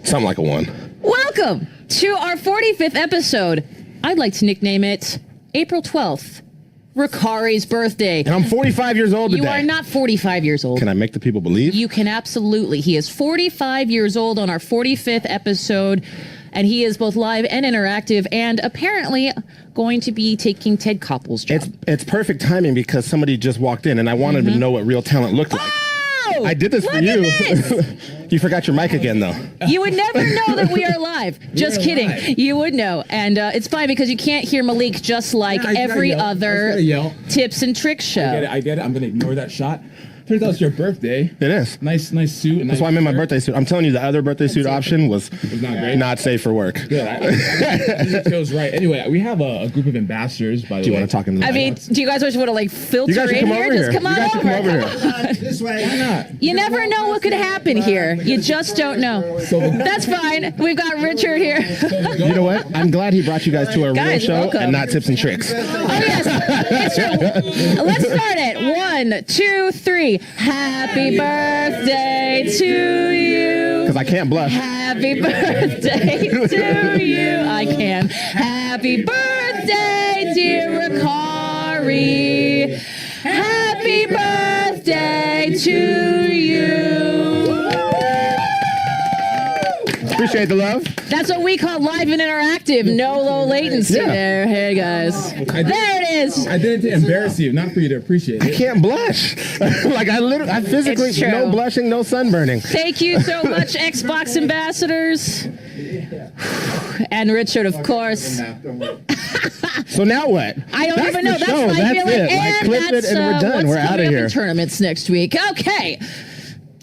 Something like a 1. Welcome to our 45th episode. I'd like to nickname it April 12th, Rukari's birthday. And I'm 45 years old today. You are not 45 years old. Can I make the people believe? You can absolutely. He is 45 years old on our 45th episode, and he is both live and interactive, and apparently going to be taking Ted Koppel's job. It's perfect timing because somebody just walked in, and I wanted to know what real talent looked like. Oh, I did this for you. You forgot your mic again, though. You would never know that we are live. Just kidding. Live. You would know. And it's fine because you can't hear Malik just like every other tips and tricks show. I get it. I'm going to ignore that shot. Turns out it's your birthday. It is. Nice suit. That's why I'm in my birthday suit. I'm telling you, the other birthday suit option was not great. Not safe for work. Good. I feels right. Anyway, we have a group of ambassadors, by the way. Do you want to talk into the I mean, do you guys just want to like filter You guys should in come here? over here. Just come You on guys should over. come over here. This way. Why not? You never know what could happen here. You just don't know. That's fine. We've got Richard here. You know what? I'm glad he brought you guys to a real Guys, show welcome. and not tips and tricks. Oh, yes. It's true. Let's start it. 1, 2, 3. Happy birthday to you. Because I can't blush. Happy birthday to you. I can. Happy birthday, dear Rukari. Happy birthday to you. Appreciate the love. That's what we call live and interactive. No low latency Yeah. there. Hey, guys. There it is. I did it to embarrass you, not for you to appreciate I it. can't blush. Like I physically, It's true. no blushing, no sunburning. Thank you so much, Xbox ambassadors. And Richard, of course. So now what? I don't That's even know. the That's show. my That's feeling. it. Like, clip it that's, and we're done. what's We're out coming of up here. in tournaments next week. Okay.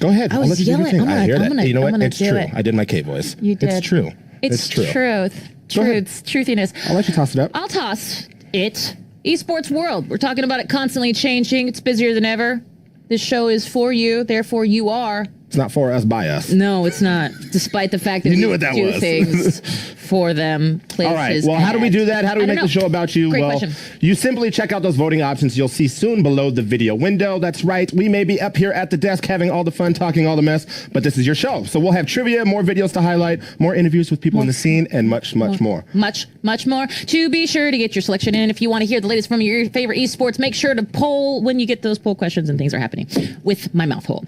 Go ahead. I I'll was let you do your yelling. thing. I'm I hear gonna- that. You know I'm what? gonna It's do true. it. I did my K voice. You did. It's true. It's true. truth. Go ahead. Truthiness. I'll let you toss it up. I'll toss it. Esports world. We're talking about it constantly changing. It's busier than ever. This show is for you. Therefore, you are. It's not for us, by us. No, it's not. Despite the fact that You we knew what that do was. things for them. All right. Well, how do we do that? How do we I don't make the know. show about you? Great Well, question. you simply check out those voting options you'll see soon below the video window. That's right. We may be up here at the desk having all the fun, talking all the mess, but this is your show. So we'll have trivia, more videos to highlight, more interviews with people in the scene, and much more. Much more. To be sure to get your selection in. If you want to hear the latest from your favorite esports, make sure to poll when you get those poll questions and things are happening with my mouth hole.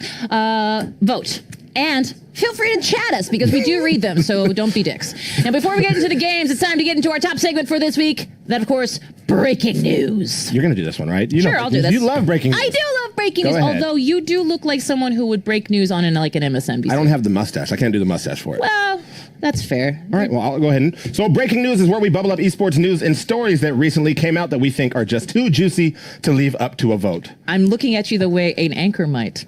Vote. And feel free to chat us because we do read them, so don't be dicks. Now, before we get into the games, it's time to get into our top segment for this week. That, of course, breaking news. You're going to do this one, right? You Sure, know, I'll do this. You love breaking news. I do love breaking Go news, ahead. although you do look like someone who would break news on an MSNBC. I don't have the mustache. I can't do the mustache for it. Well, that's fair. All right, well, I'll go ahead and... So breaking news is where we bubble up esports news and stories that recently came out that we think are just too juicy to leave up to a vote. I'm looking at you the way an anchor might.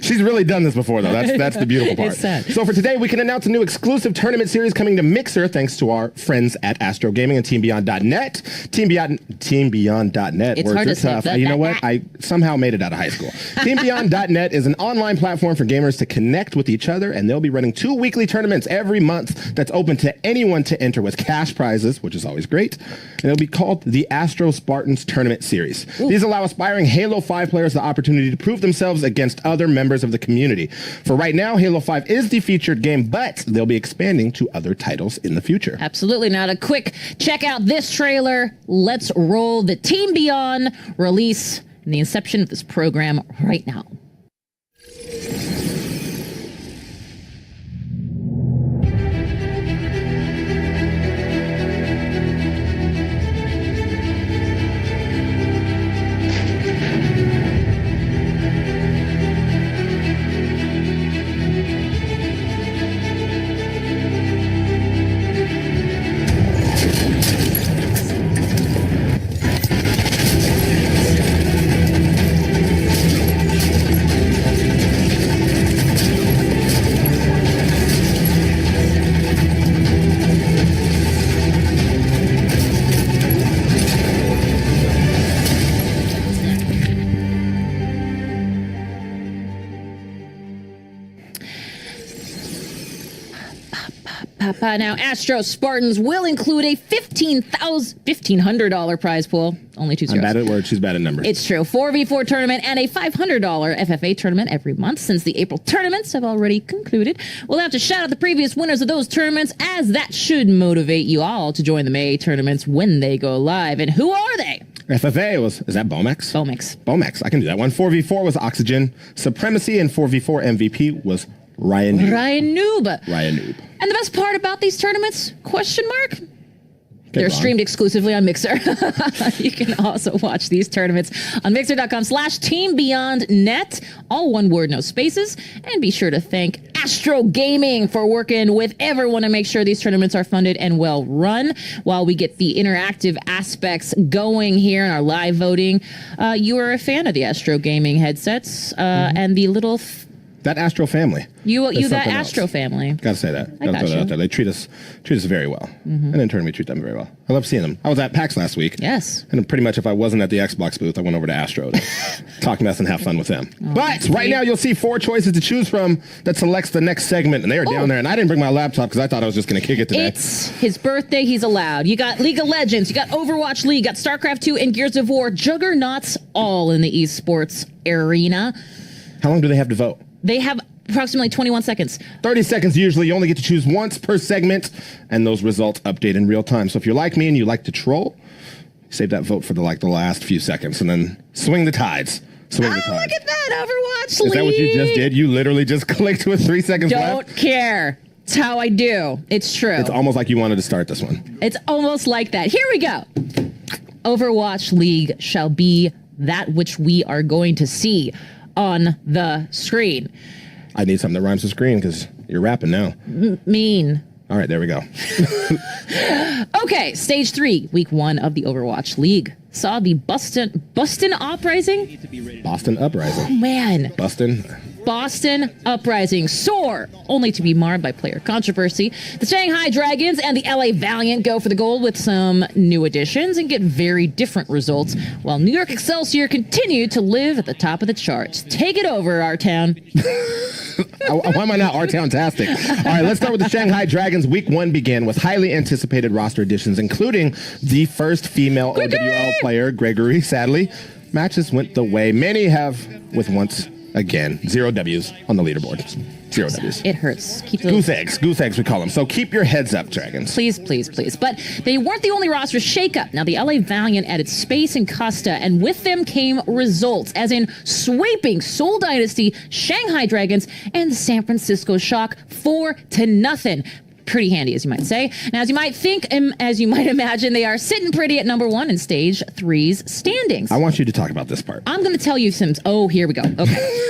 She's really done this before, though. That's the beautiful part. It's sad. So for today, we can announce a new exclusive tournament series coming to Mixer, thanks to our friends at Astro Gaming and TeamBeyond.net. TeamBeyond.net. It's Words hard are to say. tough. You know what? I somehow made it out of high school. TeamBeyond.net is an online platform for gamers to connect with each other, and they'll be running 2 weekly tournaments every month that's open to anyone to enter with cash prizes, which is always great. And it'll be called the Astro Spartans Tournament Series. Ooh. These allow aspiring Halo 5 players the opportunity to prove themselves against other members of the community. For right now, Halo 5 is the featured game, but they'll be expanding to other titles in the future. Absolutely. Now, to quick check out this trailer, let's roll the Team Beyond release and the inception of this program right now. Now, Astro Spartans will include a $1,500 prize pool. Only 2 zeros. I'm bad at words. She's bad at numbers. It's true. 4v4 tournament and a $500 FFA tournament every month since the April tournaments have already concluded. We'll have to shout out the previous winners of those tournaments, as that should motivate you all to join the May tournaments when they go live. And who are they? FFA is that Bomex? Bomex. I can do that one. 4v4 was Oxygen Supremacy, and 4v4 MVP was Ryan Noob. And the best part about these tournaments, question mark? They're streamed exclusively on Mixer. You can also watch these tournaments on mixer.com/teambeyondnet. All one word, no spaces. And be sure to thank Astro Gaming for working with everyone to make sure these tournaments are funded and well run. While we get the interactive aspects going here in our live voting, you are a fan of the Astro Gaming headsets and the little... that Astro family. That Astro family. Gotta say that. I got you. Out there. They treat us very well. And in turn, we treat them very well. I love seeing them. I was at PAX last week. Yes. And pretty much if I wasn't at the Xbox booth, I went over to Astro to talk mess and have fun with them. But right now, you'll see 4 choices to choose from that selects the next segment. And they are down there. And I didn't bring my laptop because I thought I was just going to kick it today. It's his birthday. He's allowed. You got League of Legends. You got Overwatch League. You got StarCraft 2 and Gears of War. Juggernauts all in the esports arena. How long do they have to vote? They have approximately 21 seconds. 30 seconds usually. You only get to choose once per segment, and those results update in real time. So if you're like me and you like to troll, save that vote for the last few seconds, and then swing the tides. Look at that, Overwatch League. Is that what you just did? You literally just clicked with 3 seconds left? Don't care. It's how I do. It's true. It's almost like you wanted to start this one. It's almost like that. Here we go. Overwatch League shall be that which we are going to see on the screen. I need something that rhymes with screen because you're rapping now. Mean. All right, there we go. Okay, stage 3, week 1 of the Overwatch League saw the Boston Uprising. Boston Uprising. Oh man. Boston Uprising soar, only to be marred by player controversy. The Shanghai Dragons and the LA Valiant go for the gold with some new additions and get very different results, while New York Excelsior continue to live at the top of the charts. Take it over, our town. Why am I not R-Town-tastic? All right, let's start with the Shanghai Dragons. Week 1 began with highly anticipated roster additions, including the first female OWL player, Gregory. Sadly, matches went the way many have with once again 0 W's on the leaderboard. 0 W's. It hurts. Goose eggs we call them. So keep your heads up, Dragons. Please. But they weren't the only roster shakeup. Now the LA Valiant added Space and Costa, and with them came results, as in sweeping Seoul Dynasty, Shanghai Dragons, and the San Francisco Shock 4-0. Pretty handy, as you might say. Now, as you might think, as you might imagine, they are sitting pretty at number 1 in Stage 3's standings. I want you to talk about this part. I'm going to tell you some... Oh, here we go. Okay.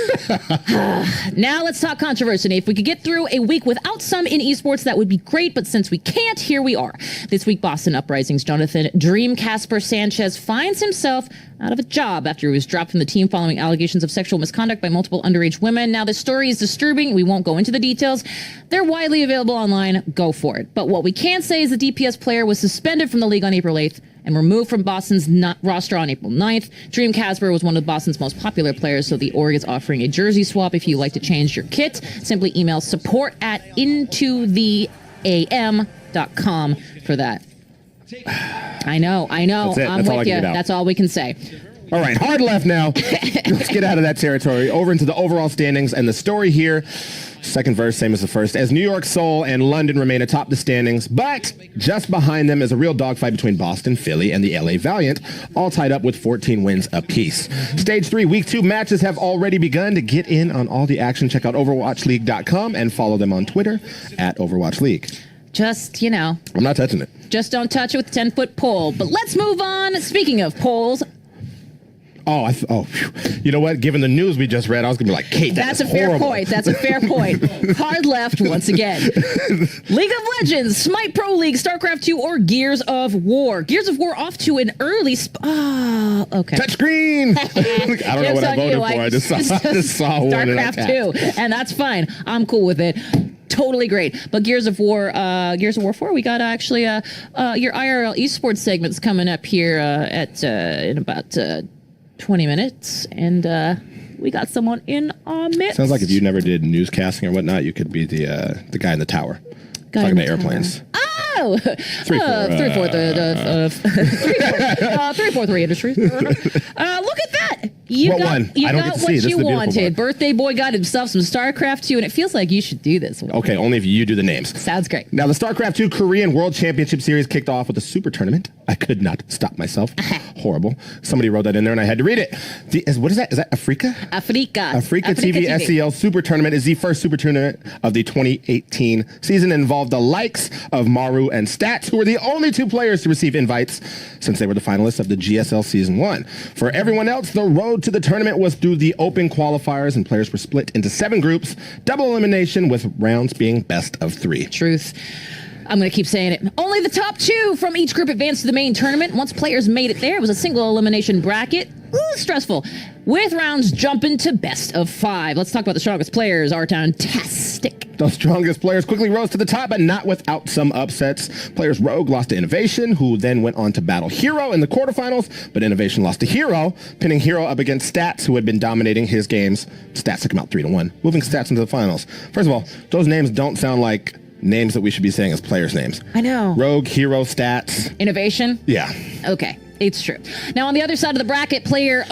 Now let's talk controversy. If we could get through a week without some in esports, that would be great, but since we can't, here we are. This week, Boston Uprising's Jonathan Dream Casper Sanchez finds himself out of a job after he was dropped from the team following allegations of sexual misconduct by multiple underage women. Now, the story is disturbing. We won't go into the details. They're widely available online. Go for it. But what we can say is the DPS player was suspended from the league on April 8th and removed from Boston's roster on April 9th. Dream Casper was one of Boston's most popular players, so the org is offering a jersey swap if you like to change your kit. Simply email support@intotheam.com for that. I know. That's it. I'm That's all I with can you. get out. That's all we can say. All right, hard left now. Let's get out of that territory. Over into the overall standings, and the story here, second verse, same as the first, as New York, Seoul, and London remain atop the standings, but just behind them is a real dogfight between Boston, Philly, and the LA Valiant, all tied up with 14 wins apiece. Stage 3, week 2 matches have already begun. To get in on all the action, check out overwatchleague.com and follow them on Twitter @OverwatchLeague. Just, I'm not touching it. Just don't touch it with a 10-foot pole. But let's move on. Speaking of poles. You know what? Given the news we just read, I was going to be like, Kate, that's a fair point. That's a fair point. Hard left once again. League of Legends, Smite Pro League, StarCraft 2, or Gears of War. Gears of War off to an early... okay. Touchscreen! I don't know what I voted for. I just saw one. StarCraft 2, and that's fine. I'm cool with it. Totally great. But Gears of War 4, we got actually your IRL esports segments coming up here in about 20 minutes, and we got someone in our midst. Sounds like if you never did newscasting or whatnot, you could be the guy in the tower. Talking about airplanes. Oh, 343 Industries. Look at that. You What got, one? You I don't got get to see. what This is you the beautiful wanted. part. Birthday boy got himself some StarCraft 2, and it feels like you should do this one. Okay, only if you do the names. Sounds great. Now, the StarCraft 2 Korean World Championship Series kicked off with a super tournament. I could not stop myself. Horrible. Somebody wrote that in there and I had to read it. What is that? Is that Africa? Africa TV SEL Super Tournament is the first super tournament of the 2018 season and involved the likes of Maru and Stats, who were the only two players to receive invites since they were the finalists of the GSL Season 1. For everyone else, the road to the tournament was through the open qualifiers, and players were split into 7 groups, double elimination, with rounds being best of 3. Truth. I'm going to keep saying it. Only the top 2 from each group advanced to the main tournament. Once players made it there, it was a single elimination bracket. Ooh, stressful. With rounds jumping to best of 5. Let's talk about the strongest players. Fantastic. The strongest players quickly rose to the top, but not without some upsets. Players Rogue lost to Innovation, who then went on to battle Hero in the quarterfinals, but Innovation lost to Hero, pinning Hero up against Stats, who had been dominating his games. Stats took him out 3-1, moving Stats into the finals. First of all, those names don't sound like names that we should be saying as players' names. I know. Rogue, Hero, Stats. Innovation? Yeah. Okay. It's true. Now, on the other side of the bracket, player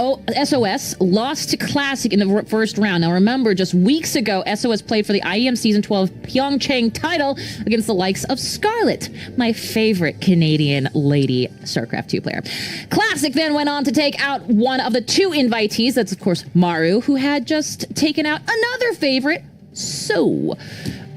SOS lost to Classic in the first round. Now, remember, just weeks ago, SOS played for the IEM Season 12 Pyeongchang title against the likes of Scarlet, my favorite Canadian lady StarCraft 2 player. Classic then went on to take out one of the 2 invitees. That's, of course, Maru, who had just taken out another favorite, So.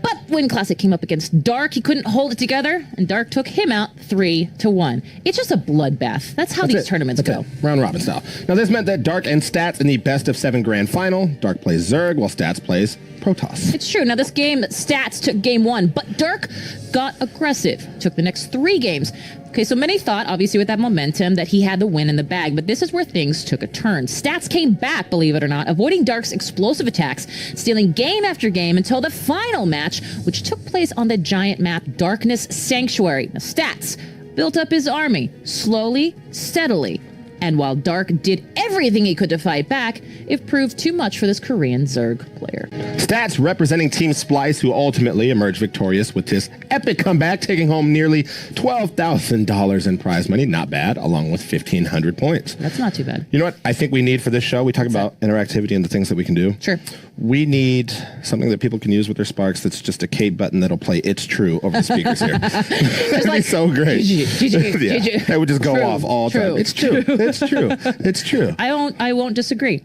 But when Classic came up against Dark, he couldn't hold it together, and Dark took him out 3-1. It's just a bloodbath. That's how these tournaments go. Round robin style. Now, this meant that Dark and Stats in the best of 7 grand final. Dark plays Zerg, while Stats plays Protoss. It's true. Now, this game, Stats took game 1, but Dark got aggressive. Took the next 3 games. Okay, so many thought, obviously, with that momentum, that he had the win in the bag, but this is where things took a turn. Stats came back, believe it or not, avoiding Dark's explosive attacks, stealing game after game until the final match, which took place on the giant map Darkness Sanctuary. Now, Stats built up his army, slowly, steadily, and while Dark did everything he could to fight back, it proved too much for this Korean Zerg player. Stats representing Team Splice, who ultimately emerged victorious with this epic comeback, taking home nearly $12,000 in prize money. Not bad, along with 1,500 points. That's not too bad. You know what I think we need for this show? We talk about interactivity and the things that we can do. Sure. We need something that people can use with their Sparks that's just a Kate button that'll play It's True over the speakers here. That'd be so great. GG. That would just go off all the time. It's true. It's true. It's true. I won't disagree.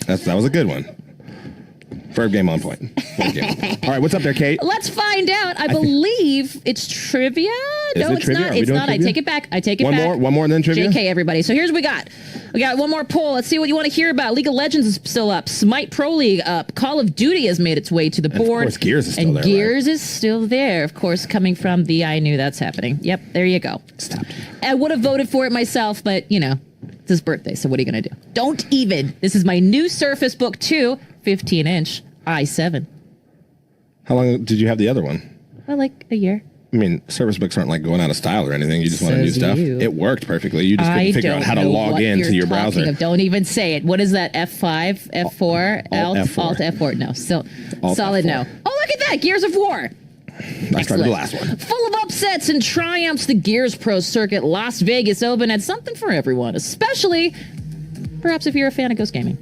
That was a good one. Verb game on point. Verb game on point. All right, what's up there, Kate? Let's find out. I believe it's trivia. Is it trivia? It's not. I take it back. One more and then trivia? JK, everybody. So here's what we got. We got one more poll. Let's see what you want to hear about. League of Legends is still up. Smite Pro League up. Call of Duty has made its way to the board. Of course, Gears is still there. And Gears is still there. Of course, coming from the I knew that's happening. Yep, there you go. Stop. I would have voted for it myself, but, you know, it's his birthday, so what are you going to do? Don't even. This is my new Surface Book 2, 15-inch i7. How long did you have the other one? Well, like a year. I mean, service books aren't like going out of style or anything. You just want to do stuff. you. It worked perfectly. You just couldn't figure out how to log into your browser. Don't even say it. What is that? F5, F4, Alt F4. Alt F4. No, still Alt solid F4. no. Oh, look at that. Gears of War. I started the last one. Full of upsets and triumphs, the Gears Pro Circuit Las Vegas Open had something for everyone, especially perhaps if you're a fan of Ghost Gaming.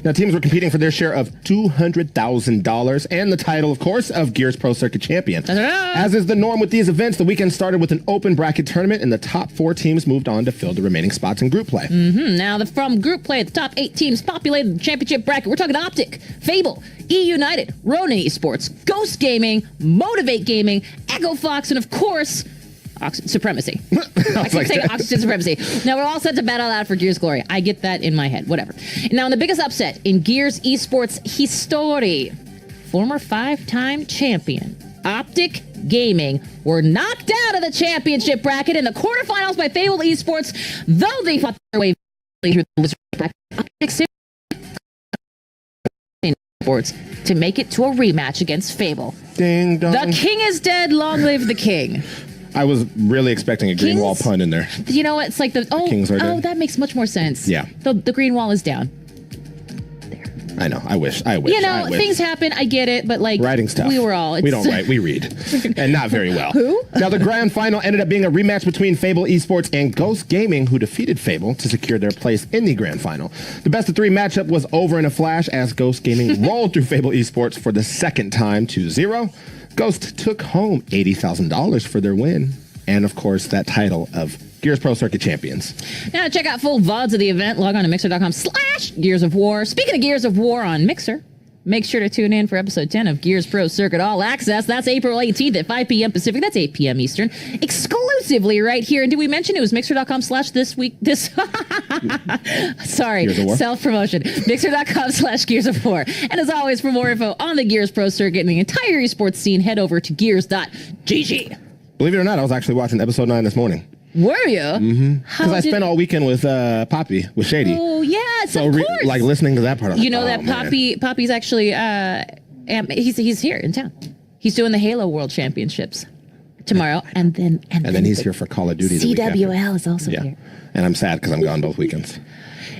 Now, teams were competing for their share of $200,000 and the title, of course, of Gears Pro Circuit Champion. Ta-da! As is the norm with these events, the weekend started with an open bracket tournament, and the top 4 teams moved on to fill the remaining spots in group play. Now, from group play, the top 8 teams populated the championship bracket. We're talking Optic, Fable, E-United, Ronin Esports, Ghost Gaming, Motivate Gaming, Echo Fox, and of course, Oxygen Supremacy. I keep saying Oxygen Supremacy. Now, we're all set to battle out for Gears Glory. I get that in my head. Whatever. Now, in the biggest upset in Gears Esports history, former 5-time champion Optic Gaming were knocked out of the championship bracket in the quarterfinals by Fable Esports, though they fought their way through the bracket. Optic Esports to make it to a rematch against Fable. Ding dong. The king is dead. Long live the king. I was really expecting a green wall pun in there. You know what? It's like Kings are dead. that makes much more sense. Yeah. The green wall is down. I know. I wish. I wish. You know, I wish. things happen. I get it, but like Writing stuff. we were all. We don't write. We read, and not very well. Who? Now the grand final ended up being a rematch between Fable Esports and Ghost Gaming, who defeated Fable to secure their place in the grand final. The best of 3 matchup was over in a flash as Ghost Gaming rolled through Fable Esports for the second time 2-0. Ghost took home $80,000 for their win, and of course that title of Gears Pro Circuit Champions. Now to check out full VODs of the event, log on to mixer.com/Gears of War. Speaking of Gears of War on Mixer, make sure to tune in for episode 10 of Gears Pro Circuit All Access. That's April 18th at 5 p.m. Pacific. That's 8 p.m. Eastern. Exclusively right here. And did we mention it was mixer.com/this week? Sorry. Self-promotion. Mixer.com/Gears of War. And as always, for more info on the Gears Pro Circuit and the entire esports scene, head over to gears.gg. Believe it or not, I was actually watching episode 9 this morning. Were you? Mm-hmm. Because I spent all weekend with Poppy, with Shady. Oh, yes, so of course. Like listening to that part. You know that Poppy's actually, he's here in town. He's doing the Halo World Championships tomorrow, and then he's here for Call of Duty. CWL is also here. And I'm sad because I'm gone both weekends.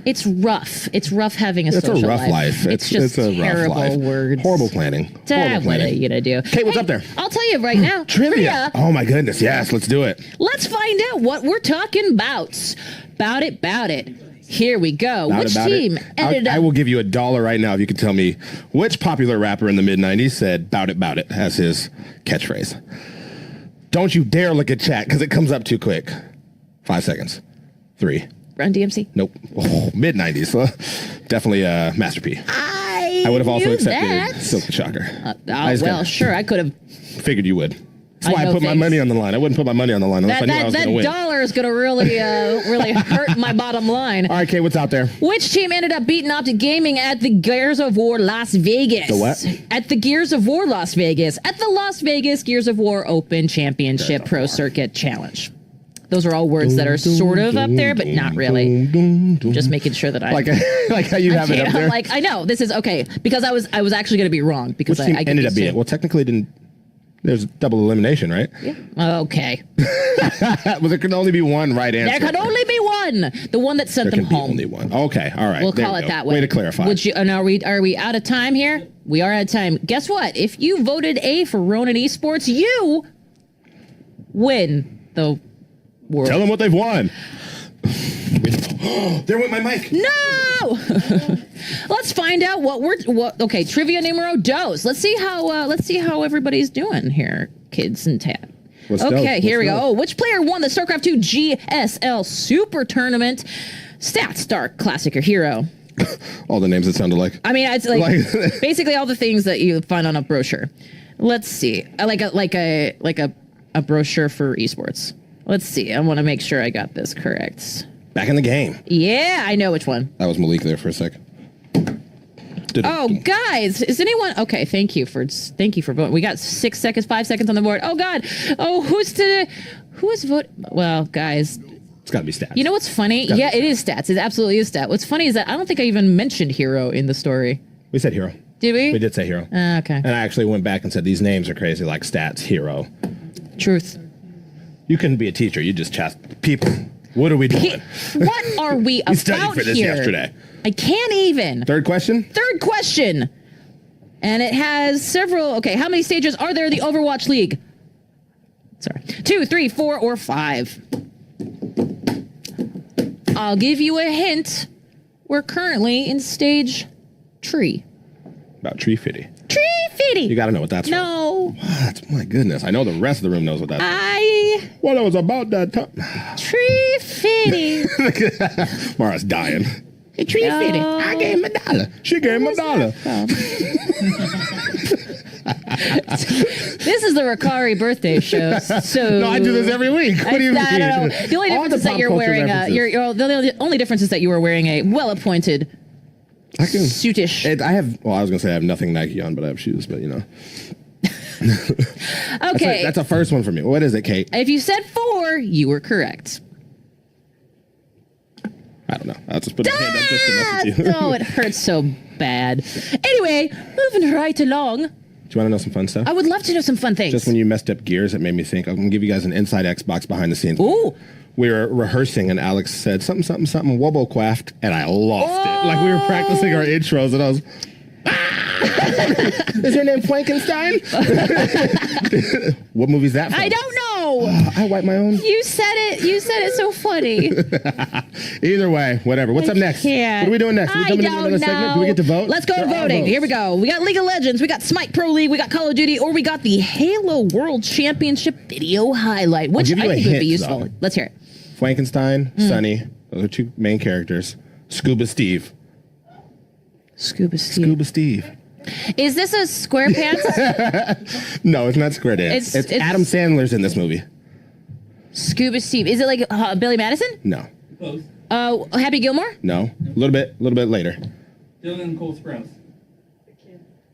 It's rough. It's rough having a social life. It's a rough life. It's just a terrible rough life. words. Horrible planning. Horrible planning. What are you gonna do? Kate, what's up there? I'll tell you right now. Trivia. Oh my goodness. Yes, let's do it. Let's find out what we're talking about. Bout it. Here we go. Which team ended up? I will give you $1 right now if you can tell me which popular rapper in the mid-90s said "bout it" as his catchphrase. Don't you dare look at chat because it comes up too quick. 5 seconds. 3. Run DMC? Nope. Oh, mid-90s. Definitely Master P. I would have also accepted Silk the Shocker. Sure. I could have. Figured you would. That's why I put my money on the line. I wouldn't put my money on the line unless I knew I was going to win. That dollar is going to really hurt my bottom line. All right, Kate, what's out there? Which team ended up beating Optic Gaming at the Gears of War Las Vegas? The what? At the Gears of War Las Vegas. At the Las Vegas Gears of War Open Championship Pro Circuit Challenge. Those are all words that are sort of up there, but not really. Just making sure that I like how you have it up there. I'm like, I know this is okay because I was actually going to be wrong because Which team ended up beating. Well, technically, didn't. There's double elimination, right? Yeah. Okay. Well, there can only be one right answer. There can only be one. The one that sent them home. Only one. Okay. All right. We'll call it that way. Way to clarify. And are we out of time here? We are out of time. Guess what? If you voted A for Ronin Esports, you win the world. Tell them what they've won. There went my mic. No. Let's find out okay, trivia numero dos. Let's see how everybody's doing here, kids and Tat. Here we go. Oh, which player won the StarCraft 2 GSL Super Tournament? Stats, Star, Classic, or Hero? All the names that sound alike. I mean, it's like basically all the things that you find on a brochure. Let's see. Like a brochure for esports. Let's see. I want to make sure I got this correct. Back in the game. Yeah, I know which one. That was Malik there for a second. Oh, guys, is anyone okay? Thank you for voting. We got 6 seconds, 5 seconds on the board. Oh God. Oh, who is voting? Well, guys, it's got to be Stats. You know what's funny? Yeah, it is Stats. It absolutely is Stats. What's funny is that I don't think I even mentioned Hero in the story. We said Hero. Did we? We did say Hero. Okay. And I actually went back and said these names are crazy, like Stats, Hero. Truth. You couldn't be a teacher. You just chat people. What are we doing? What are we about here? We studied for this yesterday. I can't even. Third question? Third question. And it has several. Okay, how many stages are there in the Overwatch League? Sorry. 2, 3, 4, or 5. I'll give you a hint. We're currently in stage 3. About Tree Fitty. Tree Fitty. You got to know what that's from. No. What? My goodness. I know the rest of the room knows what that's from. Well, it was about that time. Tree Fitty. Mara's dying. Tree Fitty. I gave him $1. She gave him $1. This is the Rukari birthday show. So no, I do this every week. What do you mean? I don't know. The only difference is that you're wearing the only difference is that you were wearing a well-appointed suitish. I was gonna say I have nothing Nike on, but I have shoes. But you know. Okay. That's a first one for me. What is it, Kate? If you said 4, you were correct. I don't know. I'll just put my hand up just to mess with you. Oh, it hurts so bad. Anyway, moving right along. Do you want to know some fun stuff? I would love to know some fun things. Just when you messed up Gears, it made me think. I'm going to give you guys an inside Xbox behind the scenes. Ooh. We were rehearsing, and Alex said something, Wobblecraft, and I lost it. Like, we were practicing our intros, and I was... Is your name Frankenstein? What movie's that from? I don't know. I wipe my own. You said it so funny. Either way, whatever. What's up next? Yeah. What are we doing next? Are we I jumping into don't another segment? know. Do we get to vote? Let's go There are voting. votes. Here we go. We got League of Legends, we got Smite Pro League, we got Call of Duty, or we got the Halo World Championship video highlight, which give you I a think would be hint, useful. though. Let's hear it. Frankenstein, Sunny. Those are two main characters. Scuba Steve. Scuba Steve. Scuba Steve. Is this a SquarePants? No, it's not Square Dance. It's Adam Sandler's in this movie. Scuba Steve. Is it like Billy Madison? No. Close. Happy Gilmore? No. A little bit later. Dylan and Cole Sprouse.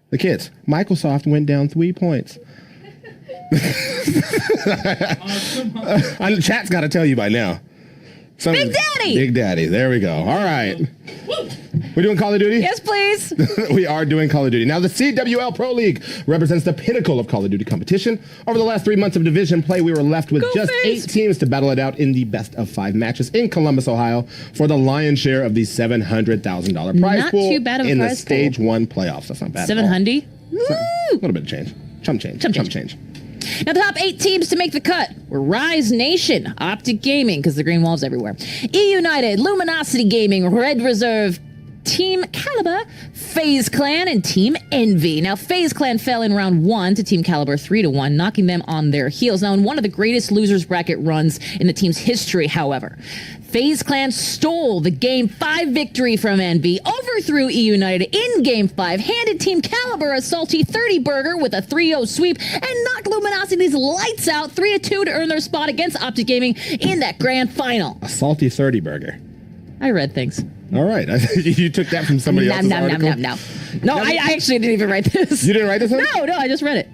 The kids. Microsoft went down 3 points. Come on. Chat's got to tell you by now. Big Daddy! Big Daddy. There we go. All right. We're doing Call of Duty? Yes, please. We are doing Call of Duty. Now, the CWL Pro League represents the pinnacle of Call of Duty competition. Over the last 3 months of division play, we were left with just Face. 8 teams to battle it out in the best of 5 matches in Columbus, Ohio, for the lion's share of the $700,000 prize Not pool too bad of a in the prize Stage pool. 1 playoffs. That's not bad. at all. 700. Woo! A little bit of change. Chump change. Chump change. Now, the top 8 teams to make the cut were Rise Nation, Optic Gaming, because the green walls everywhere, E United, Luminosity Gaming, Red Reserve, Team Caliber, FaZe Clan, and Team Envy. Now, FaZe Clan fell in round 1 to Team Caliber 3-1, knocking them on their heels. Now, in one of the greatest losers bracket runs in the team's history, however, FaZe Clan stole the Game 5 victory from Envy, overthrew E United in Game 5, handed Team Caliber a salty 30 burger with a 3-0 sweep, and knocked Luminosity's lights out 3-2 to earn their spot against Optic Gaming in that grand final. A salty 30 burger. I read things. All right. You took that from somebody else's article? No, I actually didn't even write this. You didn't write this one? No, I just read it.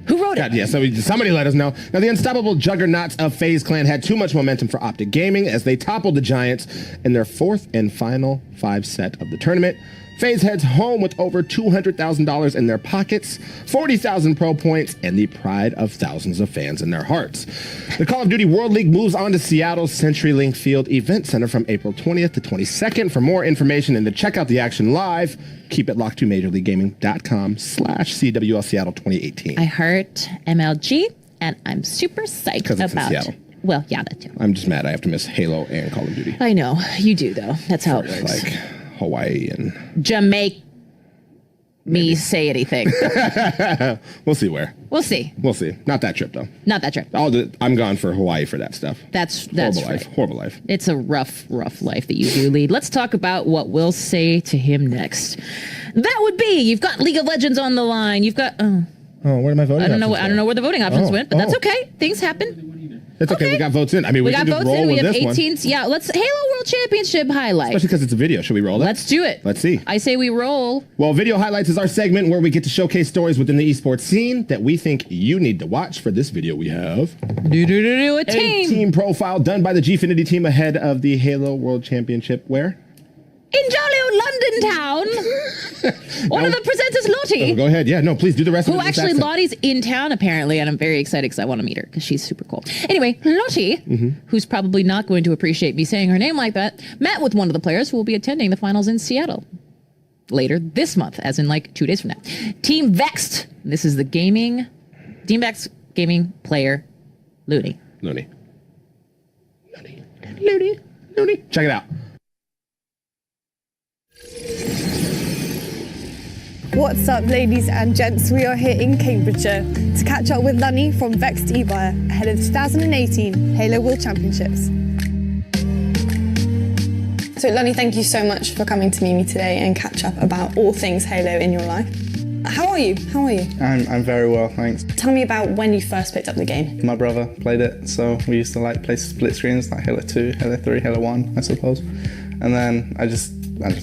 Who wrote it? God, yeah, somebody let us know. Now, the unstoppable juggernauts of FaZe Clan had too much momentum for Optic Gaming as they toppled the Giants in their 4th and final 5 set of the tournament. FaZe heads home with over $200,000 in their pockets, 40,000 pro points, and the pride of thousands of fans in their hearts. The Call of Duty World League moves on to Seattle's CenturyLink Field Event Center from April 20th to 22nd. For more information and to check out the action live, keep it locked to MajorLeagueGaming.com/CWL Seattle 2018. I heart MLG, and I'm super psyched 'Cause it's in about. Seattle. Well, yeah, that too. I'm just mad I have to miss Halo and Call of Duty. I know you do though. That's how it works. Like Hawaii and... Jamaica. Me say anything. We'll see where. We'll see. We'll see. Not that trip, though. Not that trip. I'm gone for Hawaii for that stuff. That's Horrible right. life. Horrible life. It's a rough life that you do lead. Let's talk about what we'll say to him next. That would be, you've got League of Legends on the line. You've got, Oh, where did my voting I don't know options go? where the voting options Oh, went, but that's oh. okay. Things happen. It's okay. Okay. We got votes in. I mean, we We can got just votes roll in. We with have this 18. one. Yeah, let's Halo World Championship highlight. Especially because it's a video. Should we roll it? Let's do it. Let's see. I say we roll. Well, Video Highlights is our segment where we get to showcase stories within the esports scene that we think you need to watch. For this video, we have A a team. team profile done by the Gfinity team ahead of the Halo World Championship. Where? In jolly old London town. One of the presenters, Lottie. Go ahead. Yeah, no, please do the rest of Who it. in this actually, accent. Lottie's in town apparently, and I'm very excited because I want to meet her because she's super cool. Anyway, Lottie, who's probably not going to appreciate me saying her name like that, met with one of the players who will be attending the finals in Seattle later this month, as in like 2 days from now. Team Vexed. This is the Team Vexed gaming player, Looney. Looney. Check it out. What's up, ladies and gents? We are here in Cambridgeshire to catch up with Lunny from Vexed eBuyer ahead of 2018 Halo World Championships. So, Lunny, thank you so much for coming to meet me today and catch up about all things Halo in your life. How are you? I'm very well, thanks. Tell me about when you first picked up the game. My brother played it, so we used to like play split screens like Halo 2, Halo 3, Halo 1, I suppose. And then I just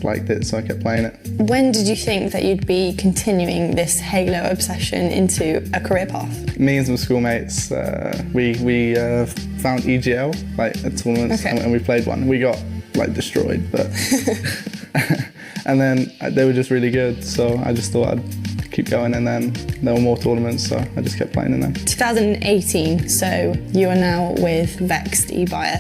liked it, so I kept playing it. When did you think that you'd be continuing this Halo obsession into a career path? Me and some schoolmates, we found EGL, like at tournaments, Okay. and we played one. We got like destroyed, but and then they were just really good, so I just thought I'd keep going, and then there were more tournaments, so I just kept playing in them. 2018, so you are now with Vexed eBuyer,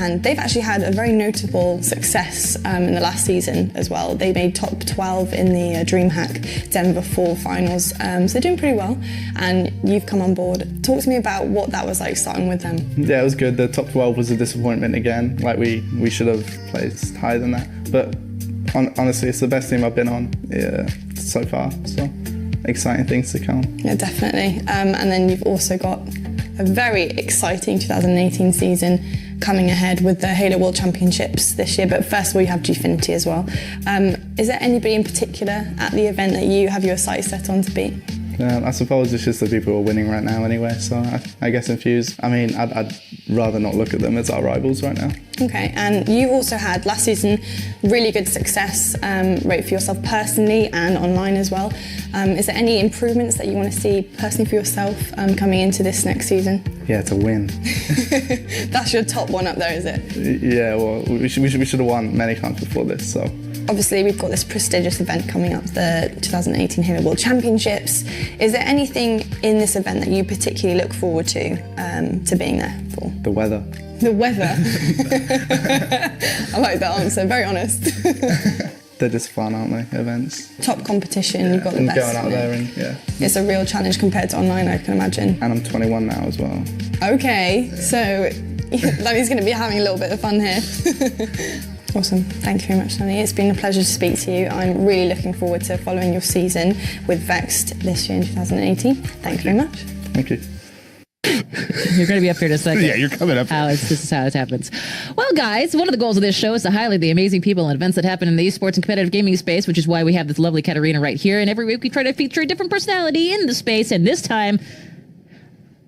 and they've actually had a very notable success in the last season as well. They made top 12 in the DreamHack Denver Fall finals, so they're doing pretty well, and you've come on board. Talk to me about what that was like starting with them. Yeah, it was good. The top 12 was a disappointment again. Like we should have placed higher than that, but honestly, it's the best team I've been on so far, so exciting things to come. Yeah, definitely. And then you've also got a very exciting 2018 season coming ahead with the Halo World Championships this year, but first of all you have Gfinity as well. Is there anybody in particular at the event that you have your sights set on to beat? I suppose it's just the people who are winning right now anyway, so I guess Infuse. I mean, I'd rather not look at them as our rivals right now. Okay, and you also had last season really good success rate for yourself personally and online as well. Is there any improvements that you want to see personally for yourself coming into this next season? Yeah, to win. That's your top one up there, is it? Yeah, well, we should have won many times before this, so. Obviously, we've got this prestigious event coming up, the 2018 Halo World Championships. Is there anything in this event that you particularly look forward to being there for? The weather. The weather? I like that answer, very honest. They're just fun, aren't they, events? Top competition, you've got the and best. going out there and, It's a real challenge compared to online, I can imagine. And I'm 21 now as well. Okay, so Lonnie's going to be having a little bit of fun here. Awesome. Thank you very much, Lonnie. It's been a pleasure to speak to you. I'm really looking forward to following your season with Vexed this year in 2018. Thank you very much. Thank you. You're going to be up here in a second. Yeah, you're coming up. Alex, this is how it happens. Well, guys, one of the goals of this show is to highlight the amazing people and events that happen in the esports and competitive gaming space, which is why we have this lovely Catarina right here. And every week we try to feature a different personality in the space. And this time,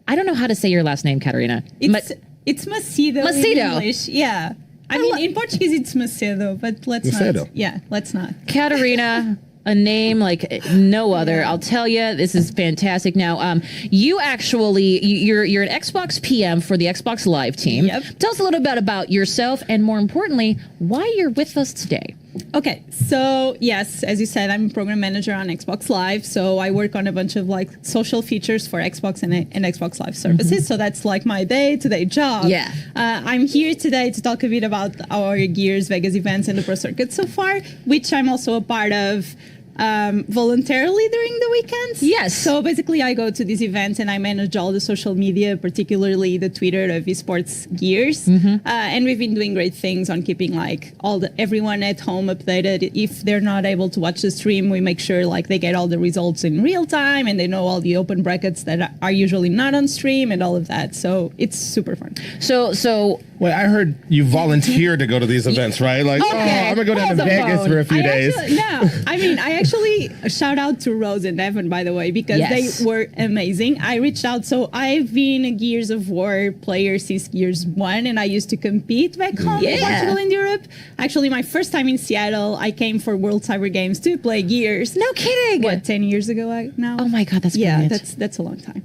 I don't know how to say your last name, Catarina. It's Macedo. Macedo. In English. Yeah. I mean, in Portuguese it's Macedo, but let's Macedo. not. Yeah, let's not. Catarina, a name like no other. I'll tell you, this is fantastic. Now, you actually, you're an Xbox PM for the Xbox Live team. Yep. Tell us a little bit about yourself and more importantly, why you're with us today. Okay, so yes, as you said, I'm a program manager on Xbox Live. So I work on a bunch of like social features for Xbox and Xbox Live services. So that's like my day-to-day job. Yeah. I'm here today to talk a bit about our Gears Vegas events and the Pro Circuit so far, which I'm also a part of voluntarily during the weekends. Yes. So basically I go to these events and I manage all the social media, particularly the Twitter of Esports Gears. And we've been doing great things on keeping like everyone at home updated. If they're not able to watch the stream, we make sure like they get all the results in real time and they know all the open brackets that are usually not on stream and all of that. So it's super fun. So Wait, I heard you volunteer to go to these events, right? Like, Okay, I'm gonna go down to hold the Vegas phone. for a few days. I actually shout out to Rose and Evan, by the way, because Yes. they were amazing. I reached out. So I've been a Gears of War player since Gears 1, and I used to compete back home in Portugal and Europe. Actually, my first time in Seattle, I came for World Cyber Games to play Gears. no kidding. What, 10 years ago now? Oh my God, that's Yeah, brilliant. that's a long time.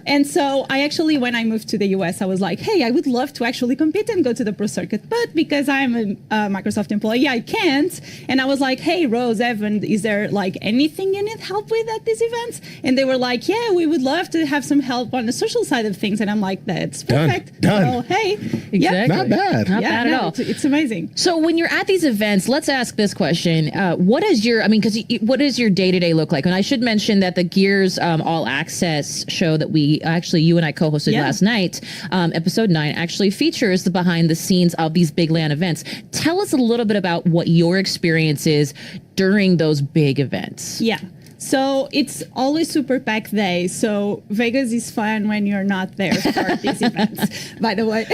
And so I actually, when I moved to the US, I was like, hey, I would love to actually compete and go to the Pro Circuit. But because I'm a Microsoft employee, I can't. And I was like, hey, Rose, Evan, is there like anything you need help with at these events? And they were like, yeah, we would love to have some help on the social side of things. And I'm like, that's perfect. Done. So, hey, Exactly. Not bad. Not bad at all. It's amazing. So when you're at these events, let's ask this question. What is your day-to-day look like? And I should mention that the Gears All Access show that you and I co-hosted last night, episode 9, actually features the behind the scenes of these big LAN events. Tell us a little bit about what your experience is during those big events. Yeah. So it's always super packed day. So Vegas is fun when you're not there for these events, by the way,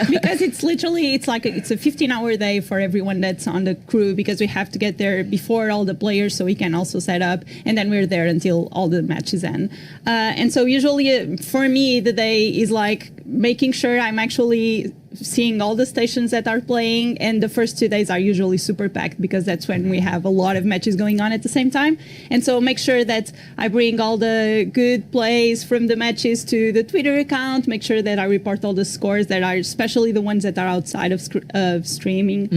because it's a 15-hour day for everyone that's on the crew, because we have to get there before all the players so we can also set up, and then we're there until all the matches end. And so usually for me, the day is like making sure I'm actually seeing all the stations that are playing, and the first 2 days are usually super packed because that's when we have a lot of matches going on at the same time. And so make sure that I bring all the good plays from the matches to the Twitter account, make sure that I report all the scores that are, especially the ones that are outside of streaming,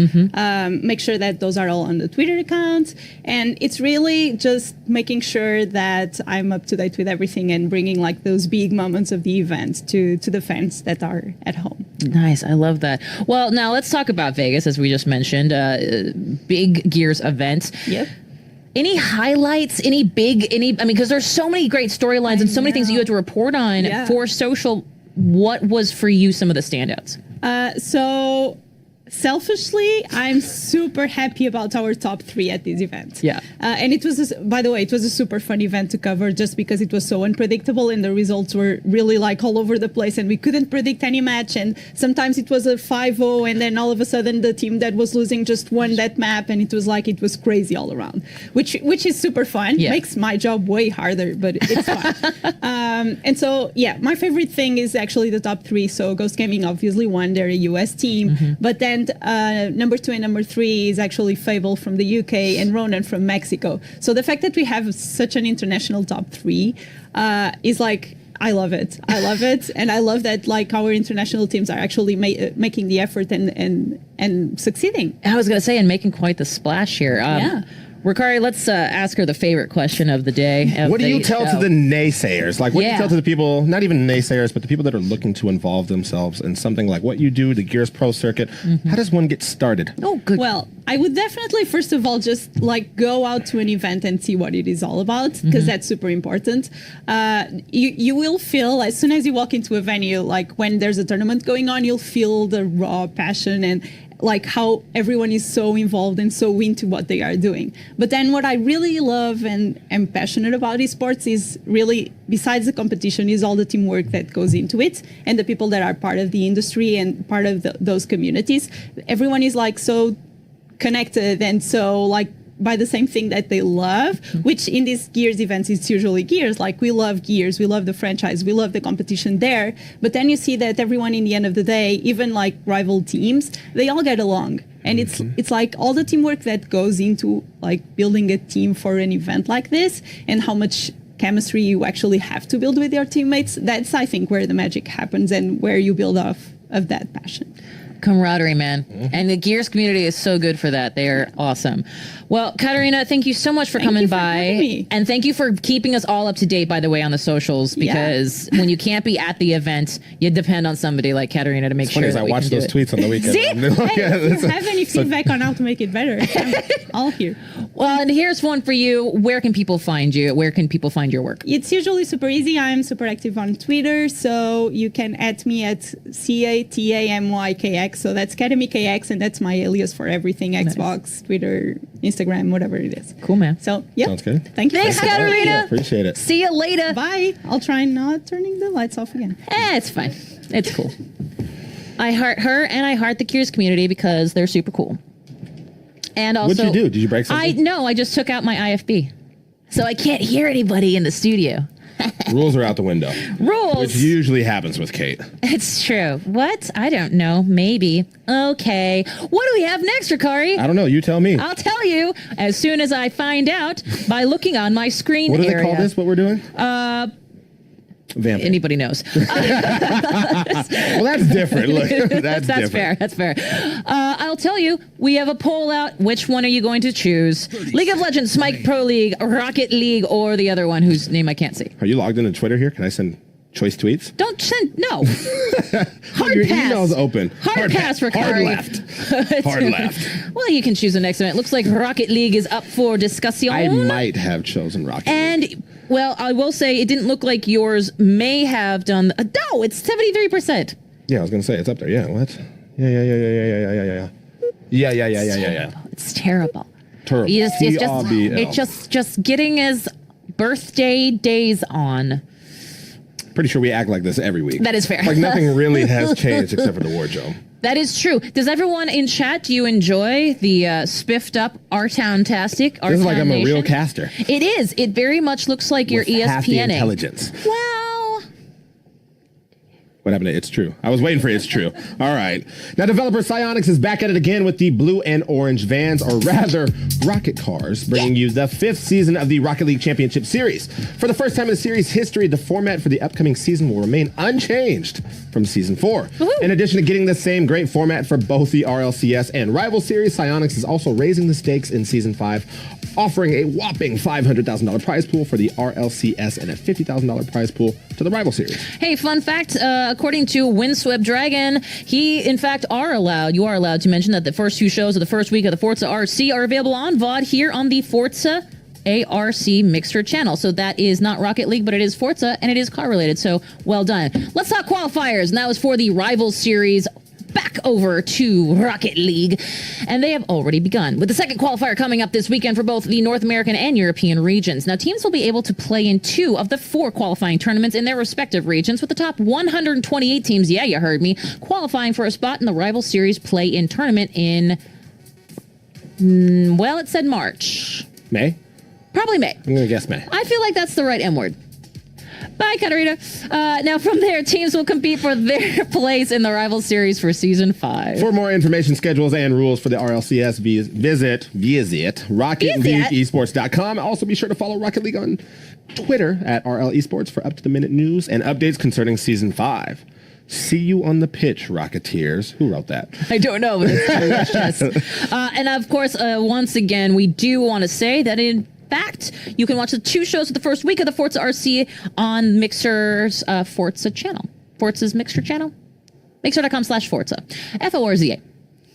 make sure that those are all on the Twitter account. And it's really just making sure that I'm up to date with everything and bringing like those big moments of the event to the fans that are at home. Nice. I love that. Well, now let's talk about Vegas, as we just mentioned. Big Gears event. Yep. Any highlights? I mean, because there's so many great storylines and so many things that you had to report on for social. What was for you some of the standouts? So selfishly, I'm super happy about our top 3 at this event. Yeah. And it was, by the way, it was a super fun event to cover just because it was so unpredictable and the results were really like all over the place and we couldn't predict any match. And sometimes it was a 5-0 and then all of a sudden the team that was losing just won that map and it was crazy all around, which is super fun. Yeah. Makes my job way harder, but it's fun. And so, yeah, my favorite thing is actually the top 3. So Ghost Gaming obviously won. They're a US team, but then number 2 and number 3 is actually Fable from the UK and Ronan from Mexico. So the fact that we have such an international top 3 is like, I love it. I love it. And I love that like our international teams are actually making the effort and succeeding. I was going to say, and making quite the splash here. Rukari, let's ask her the favorite question of the day. What do you tell to the naysayers? Like, what do you tell to the people, not even naysayers, but the people that are looking to involve themselves in something like what you do, the Gears Pro circuit? How does one get started? Oh, good. Well, I would definitely, first of all, just like go out to an event and see what it is all about, because that's super important. You will feel, as soon as you walk into a venue, like when there's a tournament going on, you'll feel the raw passion and like how everyone is so involved and so into what they are doing. But then what I really love and am passionate about esports is really, besides the competition, is all the teamwork that goes into it and the people that are part of the industry and part of those communities. Everyone is like so connected and so like by the same thing that they love, which in these Gears events, it's usually Gears. Like we love Gears, we love the franchise, we love the competition there. But then you see that everyone in the end of the day, even like rival teams, they all get along. And it's like all the teamwork that goes into like building a team for an event like this and how much chemistry you actually have to build with your teammates. That's, I think, where the magic happens and where you build off of that passion. Camaraderie, man. And the Gears community is so good for that. They are awesome. Well, Catarina, thank you so much for coming by. And thank you for keeping us all up to date, by the way, on the socials, because when you can't be at the event, you depend on somebody like Catarina to make sure that I watch those tweets on the weekend. See? If you have any feedback on how to make it better, I'm all here. Well, and here's one for you. Where can people find you? Where can people find your work? It's usually super easy. I'm super active on Twitter, so you can add me at CATAMYKX. So that's KX, and that's my alias for everything, Xbox, Twitter, Instagram, whatever it is. Cool, man. So, yeah. Sounds good. Thank you. Thanks, Catarina. Yeah, appreciate it. See you later. Bye. I'll try not turning the lights off again. It's fine. It's cool. I heart her and I heart the Gears community because they're super cool. And also, what'd you do? Did you break something? I just took out my IFB. So I can't hear anybody in the studio. Rules are out the window. Rules. Which usually happens with Kate. It's true. What? I don't know. Maybe. Okay. What do we have next, Rukari? I don't know. You tell me. I'll tell you as soon as I find out by looking on my screen What do area. they call this, what we're doing? Vamping. Anybody knows. Well, that's different. Look, that's different. Fair. That's fair. I'll tell you, we have a poll out. Which one are you going to choose? League of Legends, Smite Pro League, Rocket League, or the other one whose name I can't see? Are you logged into Twitter here? Can I send choice tweets? Don't send, no. Hard Your pass. email's open. Hard pass, Rukari. Hard left. Hard left. Well, you can choose the next one. It looks like Rocket League is up for discussion. I might have chosen Rocket League. And, well, I will say it didn't look like yours may have done. No, it's 73%. Yeah, I was going to say, it's up there. Yeah, what? Yeah. It's terrible. Terrible. It's just getting his birthday days on. Pretty sure we act like this every week. That is fair. Like nothing really has changed except for the wardrobe. That is true. Does everyone in chat, do you enjoy the spiffed up R-Town-tastic? This is like I'm a real caster. It is. It very much looks like you're ESPNing. Half the intelligence. Well, What happened to It's True? I was waiting for It's True. All right. Now, developer Psyonix is back at it again with the blue and orange vans, or rather, rocket cars, bringing you the 5th season of the Rocket League Championship Series. For the first time in the series history, the format for the upcoming season will remain unchanged from Season 4. In addition to getting the same great format for both the RLCS and Rival Series, Psyonix is also raising the stakes in Season 5, offering a whopping $500,000 prize pool for the RLCS and a $50,000 prize pool to the Rival Series. Hey, fun fact, according to Windswept Dragon, you are allowed to mention that the first 2 shows of the first week of the Forza RC are available on VOD here on the Forza ARC Mixer channel. So that is not Rocket League, but it is Forza, and it is car related, so well done. Let's talk qualifiers, and that was for the Rival Series. Back over to Rocket League, and they have already begun, with the second qualifier coming up this weekend for both the North American and European regions. Now, teams will be able to play in 2 of the 4 qualifying tournaments in their respective regions, with the top 128 teams, yeah, you heard me, qualifying for a spot in the Rival Series play-in tournament in, well, it said March. May? Probably May. I'm going to guess May. I feel like that's the right M word. Bye, Catarina. Now, from there, teams will compete for their place in the Rival Series for Season 5. For more information, schedules, and rules for the RLCS, visit RocketLeagueEsports.com. Also, be sure to follow Rocket League on Twitter at RL Esports for up-to-the-minute news and updates concerning Season 5. See you on the pitch, Rocketeers. Who wrote that? I don't know, but it's just. And of course, once again, we do want to say that in fact, you can watch the 2 shows of the first week of the Forza RC on Mixer's Forza channel. Forza's Mixer channel? Mixer.com/Forza. Forza.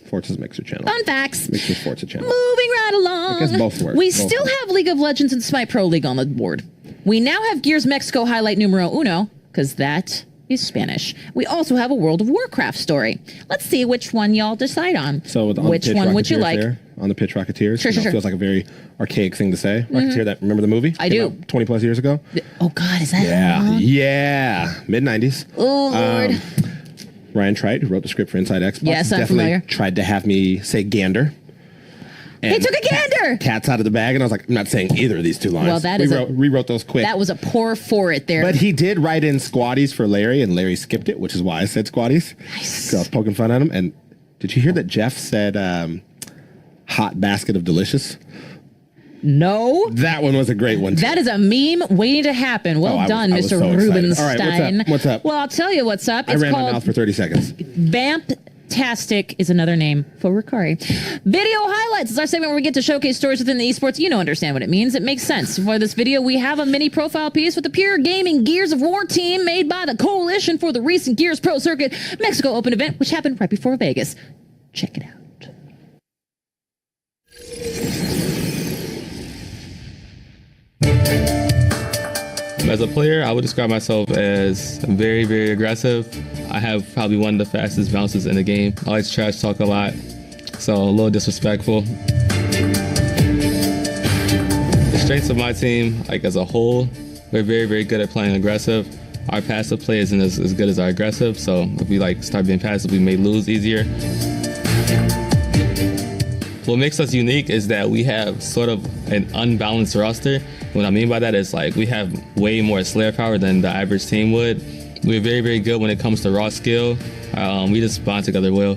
Forza's Mixer channel. Fun facts. Mixer's Forza channel. Moving right along. I guess both work. We still have League of Legends and Smite Pro League on the board. We now have Gears Mexico highlight numero uno, because that is Spanish. We also have a World of Warcraft story. Let's see which one y'all decide on. So which one would you like? On the pitch, Rocketeers. Sure. Feels like a very archaic thing to say. Rocketeer, that remember the movie? I do. 20 plus years ago. Oh God, is that long? Yeah. Mid-90s. Oh Lord. Ryan Trite, who wrote the script for Inside Xbox, Yes, I'm definitely familiar. tried to have me say gander. He took a gander. Cat's out of the bag, and I was like, I'm not saying either of these 2 lines. Well, that rewrote those quick. That was a pour for it there. But he did write in squatties for Larry, and Larry skipped it, which is why I said squatties. Nice. So I was poking fun at him. And did you hear that Jeff said hot basket of delicious? No. That one was a great one, too. That is a meme waiting to happen. Well done, I was Mr. so excited. Rubenstein. All right, what's up? Well, I'll tell you what's up. I ran my mouth for 30 seconds. Bamptastic is another name for Rukari. Video highlights is our segment where we get to showcase stories within the esports. You know, understand what it means. It makes sense. For this video, we have a mini profile piece with the Pure Gaming Gears of War team made by the Coalition for the recent Gears Pro Circuit Mexico Open event, which happened right before Vegas. Check it out. As a player, I would describe myself as very, very aggressive. I have probably one of the fastest bounces in the game. I like to trash talk a lot, so a little disrespectful. The strengths of my team, like as a whole, we're very, very good at playing aggressive. Our passive play isn't as good as our aggressive, so if we start being passive, we may lose easier. What makes us unique is that we have sort of an unbalanced roster. What I mean by that is we have way more Slayer power than the average team would. We're very, very good when it comes to raw skill. We just bond together well.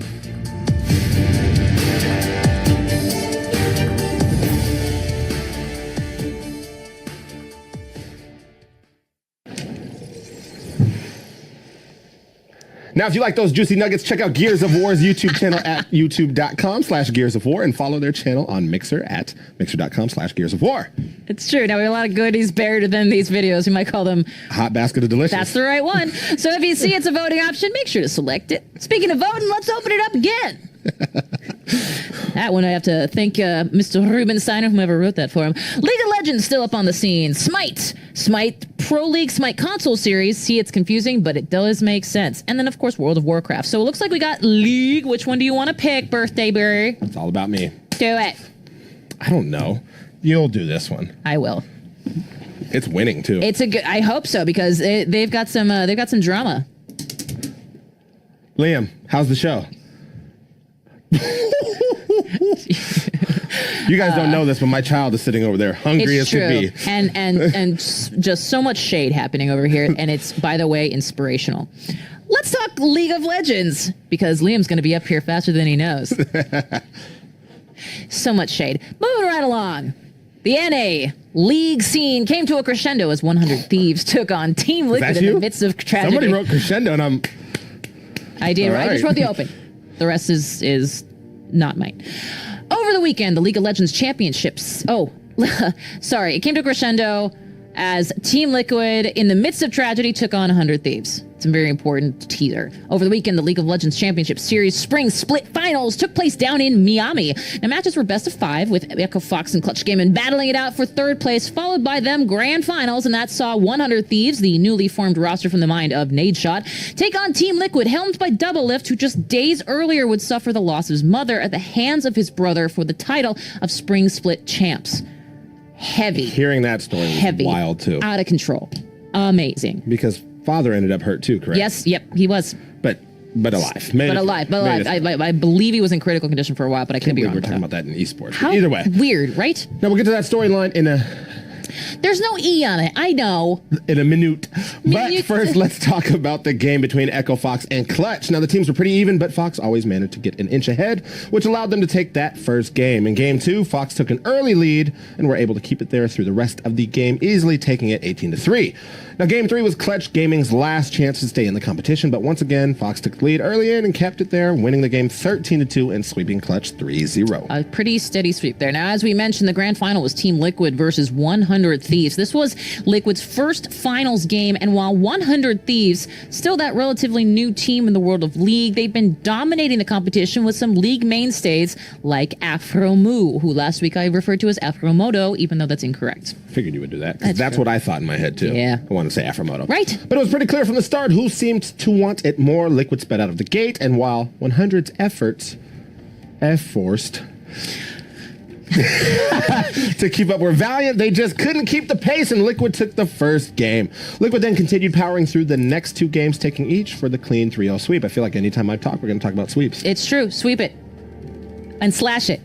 Now, if you like those juicy nuggets, check out Gears of War's YouTube channel at youtube.com/Gears of War and follow their channel on Mixer at mixer.com/Gears of War. It's true. Now we have a lot of goodies buried within these videos. We might call them Hot Basket of Delicious. That's the right one. So if you see it's a voting option, make sure to select it. Speaking of voting, let's open it up again. That one I have to thank Mr. Rubenstein, whoever wrote that for him. League of Legends still up on the scene. Smite Pro League, Smite console series. See, it's confusing, but it does make sense. And then, of course, World of Warcraft. So it looks like we got League. Which one do you want to pick, Birthday Berry? It's all about me. Do it. I don't know. You'll do this one. I will. It's winning too. It's a good. I hope so because they've got some drama. Liam, how's the show? You guys don't know this, but my child is sitting over there, hungry as could be. And just so much shade happening over here, and it's, by the way, inspirational. Let's talk League of Legends, because Liam's going to be up here faster than he knows. So much shade. Moving right along. The NA League scene came to a crescendo as 100 Thieves took on Team Liquid in the midst of tragedy. Somebody wrote crescendo, and I did, right? I just right. wrote the open. The rest is not mine. Over the weekend, the League of Legends Championships. Oh, sorry. It came to a crescendo as Team Liquid, in the midst of tragedy, took on 100 Thieves. It's a very important teaser. Over the weekend, the League of Legends Championship Series Spring Split Finals took place down in Miami. Now, matches were best of 5, with Echo Fox and Clutch Gaming battling it out for 3rd place, followed by them grand finals, and that saw 100 Thieves, the newly formed roster from the mind of Nadeshot, take on Team Liquid, helmed by Doublelift, who just days earlier would suffer the loss of his mother at the hands of his brother for the title of Spring Split Champs. Heavy. hearing that story was Heavy. wild too. Out of control. Amazing. Because father ended up hurt too, correct? Yes, yep, he was. But alive. Made But it- alive. made it- I believe he was in critical condition for a while, but I could be we wrong. were about talking that. about that in esports. How Either way. weird, right? Now we'll get to that storyline in a There's no E on it. I know. minute. But Minute. first, let's talk about the game between Echo Fox and Clutch. Now, the teams were pretty even, but Fox always managed to get an inch ahead, which allowed them to take that first game. In game 2, Fox took an early lead and were able to keep it there through the rest of the game, easily taking it 18-3. Now, game 3 was Clutch Gaming's last chance to stay in the competition, but once again, Fox took the lead early in and kept it there, winning the game 13-2 and sweeping Clutch 3-0. A pretty steady sweep there. Now, as we mentioned, the grand final was Team Liquid versus 100 Thieves. This was Liquid's first finals game, and while 100 Thieves, still that relatively new team in the world of League, they've been dominating the competition with some League mainstays like Afromu, who last week I referred to as Afromoto, even though that's incorrect. Figured you would do that. 'Cause that's true. what I thought in my head, too. Yeah. I wanted to say Afromoto. Right. But it was pretty clear from the start who seemed to want it more. Liquid sped out of the gate, and while 100's efforts forced to keep up were valiant, they just couldn't keep the pace, and Liquid took the first game. Liquid then continued powering through the next 2 games, taking each for the clean 3-0 sweep. I feel like anytime I talk, we're going to talk about sweeps. It's true. Sweep it. And slash it.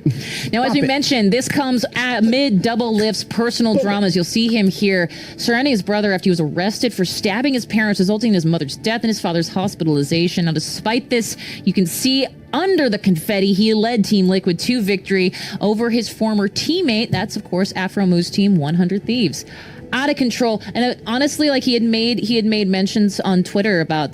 Now, as Stop we it. mentioned, this comes amid Doublelift's personal dramas. You'll see him here surrounding his brother after he was arrested for stabbing his parents, resulting in his mother's death and his father's hospitalization. Now, despite this, you can see under the confetti, he led Team Liquid to victory over his former teammate. That's, of course, Afromu's team, 100 Thieves. Out of control, and honestly, like he had made mentions on Twitter about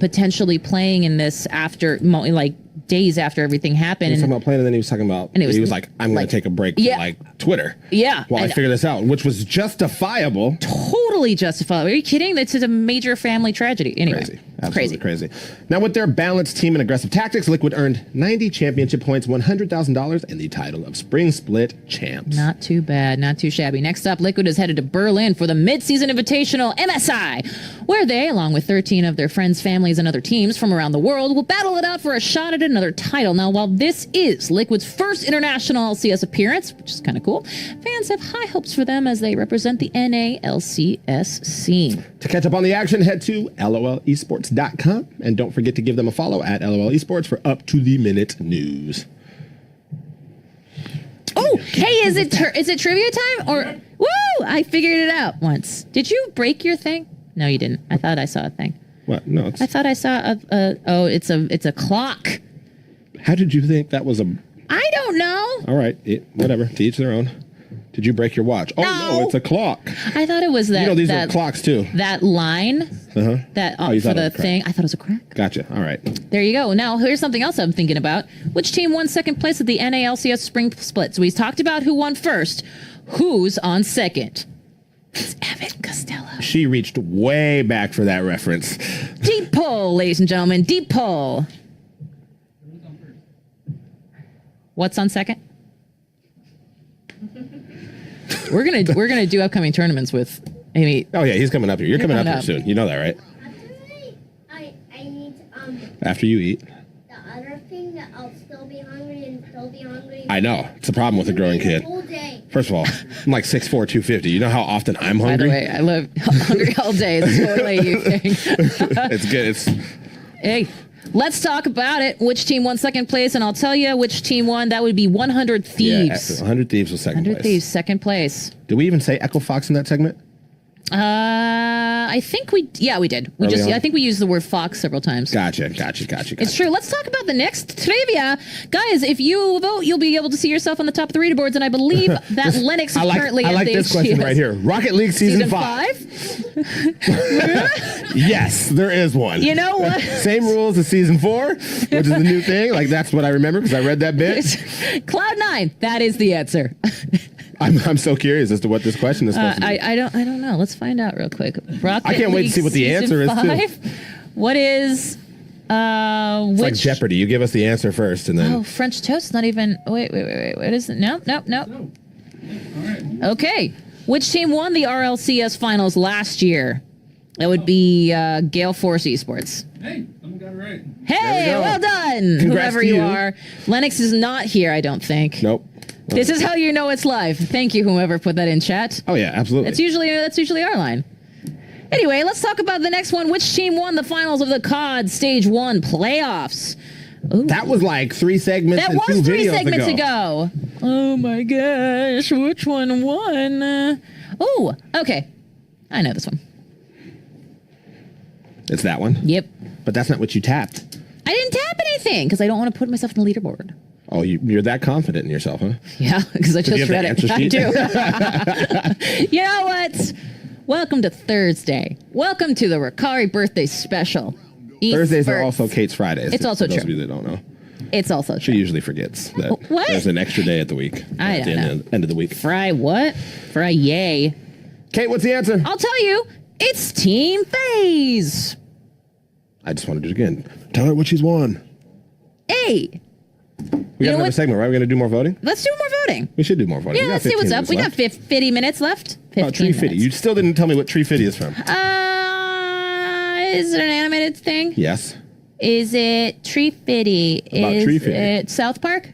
potentially playing in this after, like days after everything happened. He was And talking about playing, and then he was talking about, And it was he was like, I'm going like- to take a break Yeah. from like Twitter. Yeah. While I And- figure this out, which was justifiable. totally justified. Are you kidding? That's a major family tragedy. Anyway, Crazy. Absolutely crazy. Now, with their balanced team and aggressive tactics, Liquid earned 90 championship points, $100,000, and the title of Spring Split Champs. Not too bad, not too shabby. Next up, Liquid is headed to Berlin for the mid-season invitational MSI, where they, along with 13 of their friends, families, and other teams from around the world, will battle it out for a shot at another title. Now, while this is Liquid's first international LCS appearance, which is kind of cool, fans have high hopes for them as they represent the NA LCS scene. To catch up on the action, head to lolesports.com, and don't forget to give them a follow at LOL Esports for up-to-the-minute news. Oh, hey, is it trivia time? Or, woo, I figured it out once. Did you break your thing? No, you didn't. I thought I saw a thing. What? No, it's... I thought I saw it's a clock. How did you think that was a... I don't know. All right, whatever, to each their own. Did you break your watch? Oh, no, No. it's a clock. I thought it was that. You know, these that, are clocks, too. That line, Uh-huh. that Oh, you for thought it the was a crack. thing. I thought it was a crack. Gotcha. All right. There you go. Now, here's something else I'm thinking about. Which team won second place at the NALCS Spring Split? So we talked about who won first. Who's on second? It's Evan Costello. She reached way back for that reference. Deep poll, ladies and gentlemen. Deep poll. What's on second? We're gonna do upcoming tournaments with Amy. Oh, yeah, he's coming up here. You're coming up coming here up. soon. You know that, right? I need After you eat. the other thing that I'll still be hungry and still be hungry. I know. It's a problem with a growing kid. Whole day. First of all, I'm like 6'4", 250. You know how often I'm By hungry? the way, I love hungry all day. It's totally you thing. It's good. It's... Hey, let's talk about it. Which team won second place? And I'll tell you which team won. That would be 100 Thieves. Yeah, 100 Thieves was second 100 place. Thieves, second place. Did we even say Echo Fox in that segment? I think we did. I think we used the word Fox several times. Gotcha. It's true. Let's talk about the next trivia. Guys, if you vote, you'll be able to see yourself on the top of the leaderboards, and I believe that Lennox is currently at the I like this question right here. Rocket League Season 5? Yes, there is one. You know what? Same rules as Season 4, which is the new thing. Like, that's what I remember because I read that bit. Cloud9, that is the answer. I'm so curious as to what this question is supposed to be. I don't know. Let's find out real quick. Rocket I can't wait to League see what the answer is, too. What is... It's like Jeopardy. You give us the answer first, and then... Oh, French toast? Not even... Wait. What is it? No. Okay. Which team won the RLCS finals last year? That would be Gale Force Esports. Hey, someone got it right. Hey, well done, Congrats whoever to you you. are. Lennox is not here, I don't think. Nope. This is how you know it's live. Thank you, whoever put that in chat. Oh, yeah, absolutely. That's usually our line. Anyway, let's talk about the next one. Which team won the finals of the COD Stage 1 playoffs? Ooh. That was like 3 segments That and was 2 three videos segments ago. Oh my gosh, which one won? Oh, okay. I know this one. It's that one? Yep. But that's not what you tapped. I didn't tap anything because I don't want to put myself in the leaderboard. Oh, you're that confident in yourself, huh? Yeah, because I Do you just have read the it. answer I sheet? do. You know what? Welcome to Thursday. Welcome to the Rukari birthday special. Thursdays are Esports. also Kate's Fridays. It's also for those true. of you that don't know. It's also She true. usually forgets that What? there's an extra day at the week. I at the don't end of the week. Fry what? Fry yay. Kate, what's the answer? I'll tell you. It's Team FaZe. I just want to do it again. Tell her what she's won. Hey, We know got another what? segment, right? We're going to do more voting? let's do more voting. We should do more voting. Yeah, We got let's see 15 what's up. minutes We left. got 50 minutes left. 15 Oh, Tree Fitty. minutes. You still didn't tell me what Tree Fitty is from. Is it an animated thing? Yes. Is it Tree Fitty? About Is Tree Fitty. it South Park?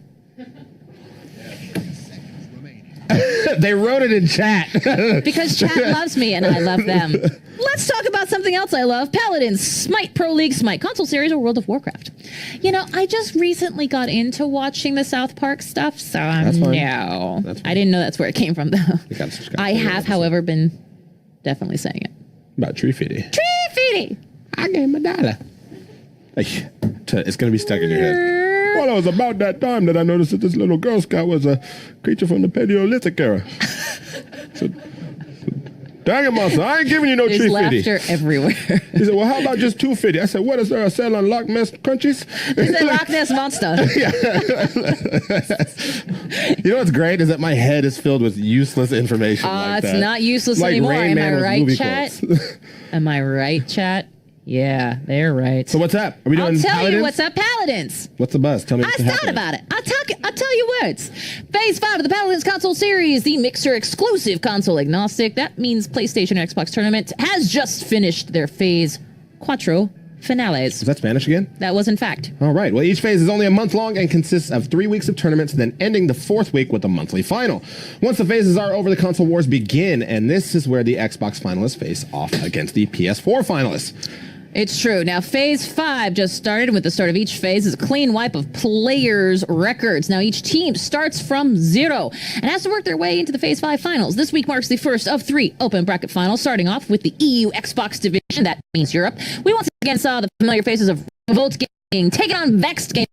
They wrote it in chat. Because chat loves me and I love them. Let's talk about something else I love. Paladins, Smite, Pro League Smite, console series, or World of Warcraft. You know, I just recently got into watching the South Park stuff, so That's fine. no. That's fine. I didn't know that's where it came from, though. You gotta subscribe I to the have, episode. however, been definitely saying it. About Tree Fitty. Tree Fitty! I gave him $1. It's going to be stuck in your head. Well, it was about that time that I noticed that this little Girl Scout was a creature from the Paleolithic era. So, dang it, monster, I ain't giving you no There's Tree laughter Fitty. everywhere. He said, well, how about just 250? I said, what is there a sale on Loch Ness Crunchies? It's a Loch Ness Monster. You know what's great is that my head is filled with useless information like It's that. not useless Like anymore. Rain Am Man I with right, movie chat? quotes. Am I right, chat? Yeah, they're right. So what's up? Are we doing I'll tell Paladins? you what's up, Paladins. What's the buzz? Tell me I what's thought happening. about it. I'll tell you words. Phase 5 of the Paladins console series, the Mixer exclusive console agnostic. That means PlayStation and Xbox tournament has just finished their Phase Quattro finales. Is that Spanish again? That was in fact. All right. Well, each phase is only a month long and consists of 3 weeks of tournaments, then ending the 4th week with a monthly final. Once the phases are over, the console wars begin, and this is where the Xbox finalists face off against the PS4 finalists. It's true. Now, Phase 5 just started. With the start of each phase is a clean wipe of players' records. Now, each team starts from 0 and has to work their way into the Phase 5 finals. This week marks the first of 3 open bracket finals, starting off with the EU Xbox division. That means Europe. We once again saw the familiar faces of Revolt Gaming taking on Vexed Gaming.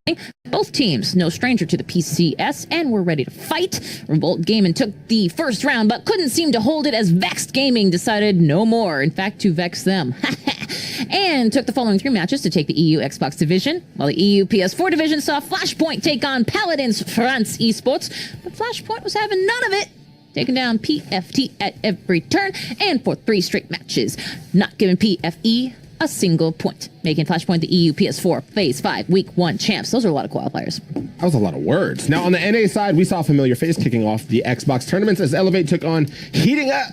Both teams, no stranger to the PCS, and were ready to fight. Revolt Gaming took the first round, but couldn't seem to hold it as Vexed Gaming decided no more. In fact, to vex them. And took the following 3 matches to take the EU Xbox division, while the EU PS4 division saw Flashpoint take on Paladins France Esports, but Flashpoint was having none of it, taking down PFT at every turn, and for 3 straight matches, not giving PFE a single point, making Flashpoint the EU PS4 Phase 5 Week 1 champs. Those are a lot of qualifiers. That was a lot of words. Now, on the NA side, we saw a familiar face kicking off the Xbox tournaments as Elevate took on Heating Up.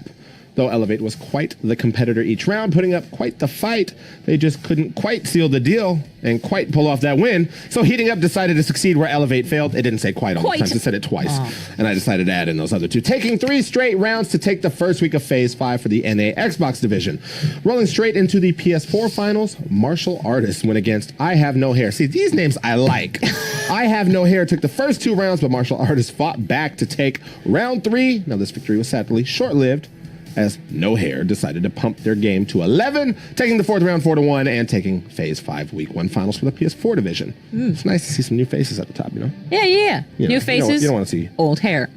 Though Elevate was quite the competitor each round, putting up quite the fight, they just couldn't quite seal the deal and quite pull off that win. So Heating Up decided to succeed where Elevate failed. It didn't say quite all the time, it said it twice. And I decided to add in those other 2, taking 3 straight rounds to take the first week of Phase 5 for the NA Xbox division. Rolling straight into the PS4 finals, Martial Artists went against I Have No Hair. See, these names I like. I Have No Hair took the first 2 rounds, but Martial Artists fought back to take round 3. Now, this victory was sadly short-lived, as No Hair decided to pump their game to 11, taking the fourth round 4-1 and taking Phase 5 Week 1 finals for the PS4 division. It's nice to see some new faces at the top, you know? Yeah. You New know, faces. You don't want to see. Old hair.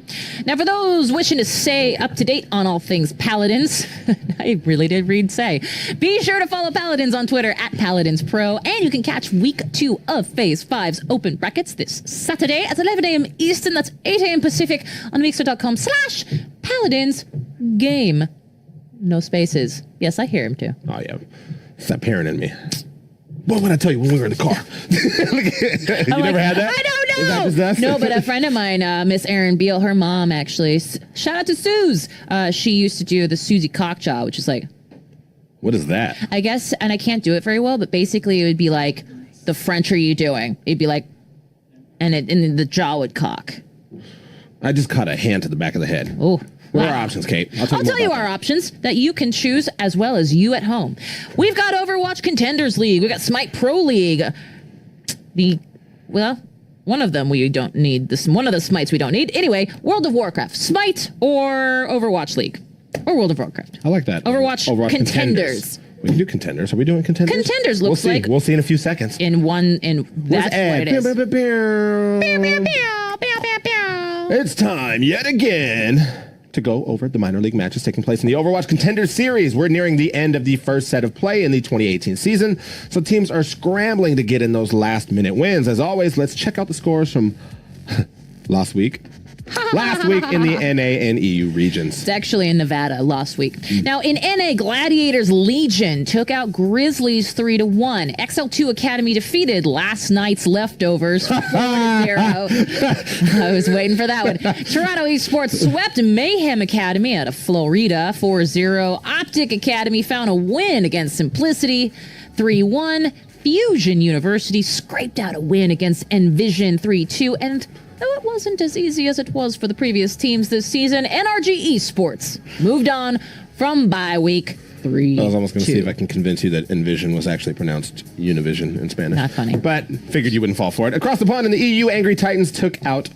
Now, for those wishing to stay up to date on all things Paladins, I really did read say, be sure to follow Paladins on Twitter at Paladins Pro, and you can catch Week 2 of Phase 5's open brackets this Saturday at 11 a.m. Eastern. That's 8 a.m. Pacific on Mixer.com/Paladins Game. No spaces. Yes, I hear him too. Oh, yeah. It's that parent in me. What would I tell you when we were in the car? You never had that? I don't know. Is that just us? No, but a friend of mine, Miss Erin Beal, her mom actually, shout out to Suze. She used to do the Susie Cockjaw, which is like, What is that? I guess, and I can't do it very well, but basically it would be like, the French are you doing? It'd be like, and the jaw would cock. I just caught a hand to the back of the head. Oh. What are our options, Kate? I'll tell you our options that you can choose as well as you at home. We've got Overwatch Contenders League. We've got Smite Pro League. One of them we don't need. One of the Smites we don't need. Anyway, World of Warcraft. Smite or Overwatch League. Or World of Warcraft. I like that. Overwatch Contenders. We can do Contenders. Are we doing Contenders? Contenders looks like. We'll see in a few seconds. That's what it is. It's time yet again to go over the minor league matches taking place in the Overwatch Contenders Series. We're nearing the end of the first set of play in the 2018 season, so teams are scrambling to get in those last-minute wins. As always, let's check out the scores from last week in the NA and EU regions. It's actually in Nevada last week. Now, in NA, Gladiators Legion took out Grizzlies 3-1. XL2 Academy defeated last night's leftovers 4-0. I was waiting for that one. Toronto Esports swept Mayhem Academy out of Florida 4-0. Optic Academy found a win against Simplicity 3-1. Fusion University scraped out a win against Envision 3-2. And though it wasn't as easy as it was for the previous teams this season, NRG Esports moved on from bye week 3. I was almost going to see if I can convince you that Envision was actually pronounced Univision in Spanish. Not funny. But figured you wouldn't fall for it. Across the pond in the EU, Angry Titans took out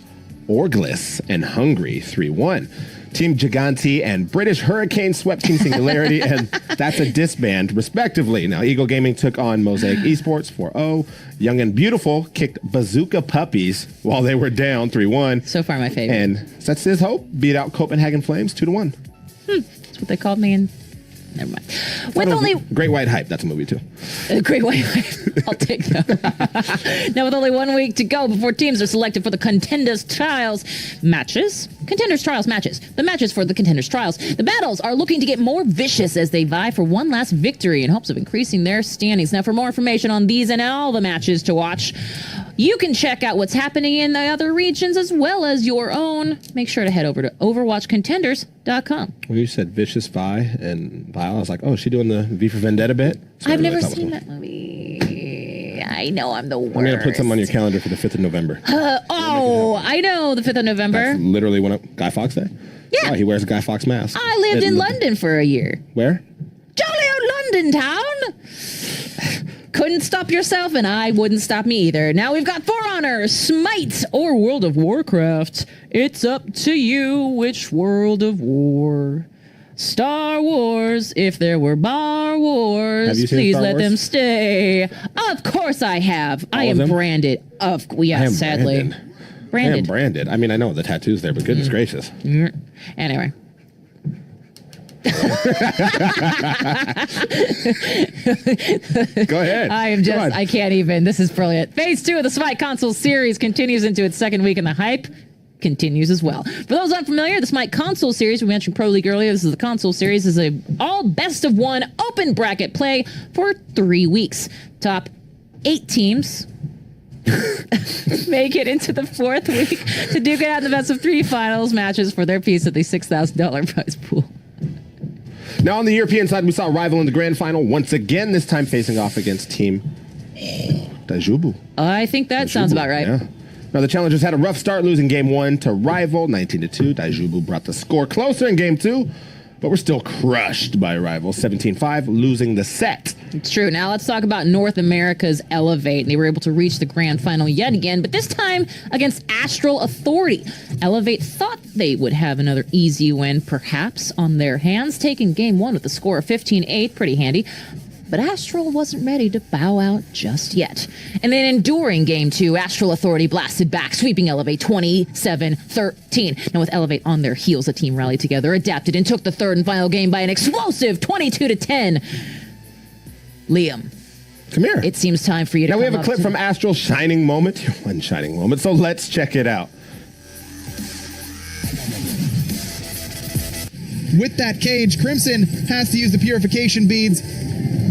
Orglis and Hungary 3-1. Team Gigante and British Hurricane swept Team Singularity, and that's a disband, respectively. Now, Eagle Gaming took on Mosaic Esports 4-0. Young and Beautiful kicked Bazooka Puppies while they were down 3-1. So far, my favorite. And Sets His Hope beat out Copenhagen Flames 2-1. That's what they called me, and never mind. With only Great White Hype, that's a movie too. Great White Hype. I'll take that. Now, with only 1 week to go before teams are selected for the Contenders Trials matches. Contenders Trials matches. The matches for the Contenders Trials. The battles are looking to get more vicious as they vie for one last victory in hopes of increasing their standings. Now, for more information on these and all the matches to watch, you can check out what's happening in the other regions as well as your own. Make sure to head over to overwatchcontenders.com. Well, you said Vicious Vi and Vile. I was like, oh, is she doing the V for Vendetta bit? So I've never seen that movie. I know I'm the worst. I'm going to put something on your calendar for the 5th of November. I know the 5th of November. That's literally when Guy Fawkes Day? Yeah. Oh, he wears a Guy Fawkes mask. I lived in London for a year. Where? Jolly old London town. Couldn't stop yourself, and I wouldn't stop me either. Now we've got For Honor, Smite, or World of Warcraft. It's up to you which World of War. Star Wars, if there were Bar Wars, please let them stay. Of course I have. I am branded. Sadly. Branded. I am branded. I mean, I know the tattoo's there, but goodness gracious. Anyway. Go ahead. I can't even. This is brilliant. Phase 2 of the Smite console series continues into its second week, and the hype continues as well. For those unfamiliar, the Smite console series, we mentioned Pro League earlier, this is the console series, is a all best of one open bracket play for 3 weeks. Top 8 teams make it into the 4th week to duke it out in the best of 3 finals matches for their piece of the $6,000 prize pool. Now on the European side, we saw Rival in the grand final once again, this time facing off against Team Dajubu. I think that sounds about right. Yeah. Now the challengers had a rough start, losing game 1 to Rival 19-2. Dajubu brought the score closer in game 2, but were still crushed by rivals 17-5, losing the set. It's true. Now let's talk about North America's Elevate. They were able to reach the grand final yet again, but this time against Astral Authority. Elevate thought they would have another easy win, perhaps, on their hands, taking game one with a score of 15-8, pretty handy. But Astral wasn't ready to bow out just yet. And then enduring game two, Astral Authority blasted back, sweeping Elevate 27-13. Now with Elevate on their heels, the team rallied together, adapted, and took the third and final game by an explosive 22-10. Liam. Come here. It seems time for you to Now come we have a up clip to- from Astral's shining moment. One shining moment. So let's check it out. With that cage, Crimson has to use the purification beads,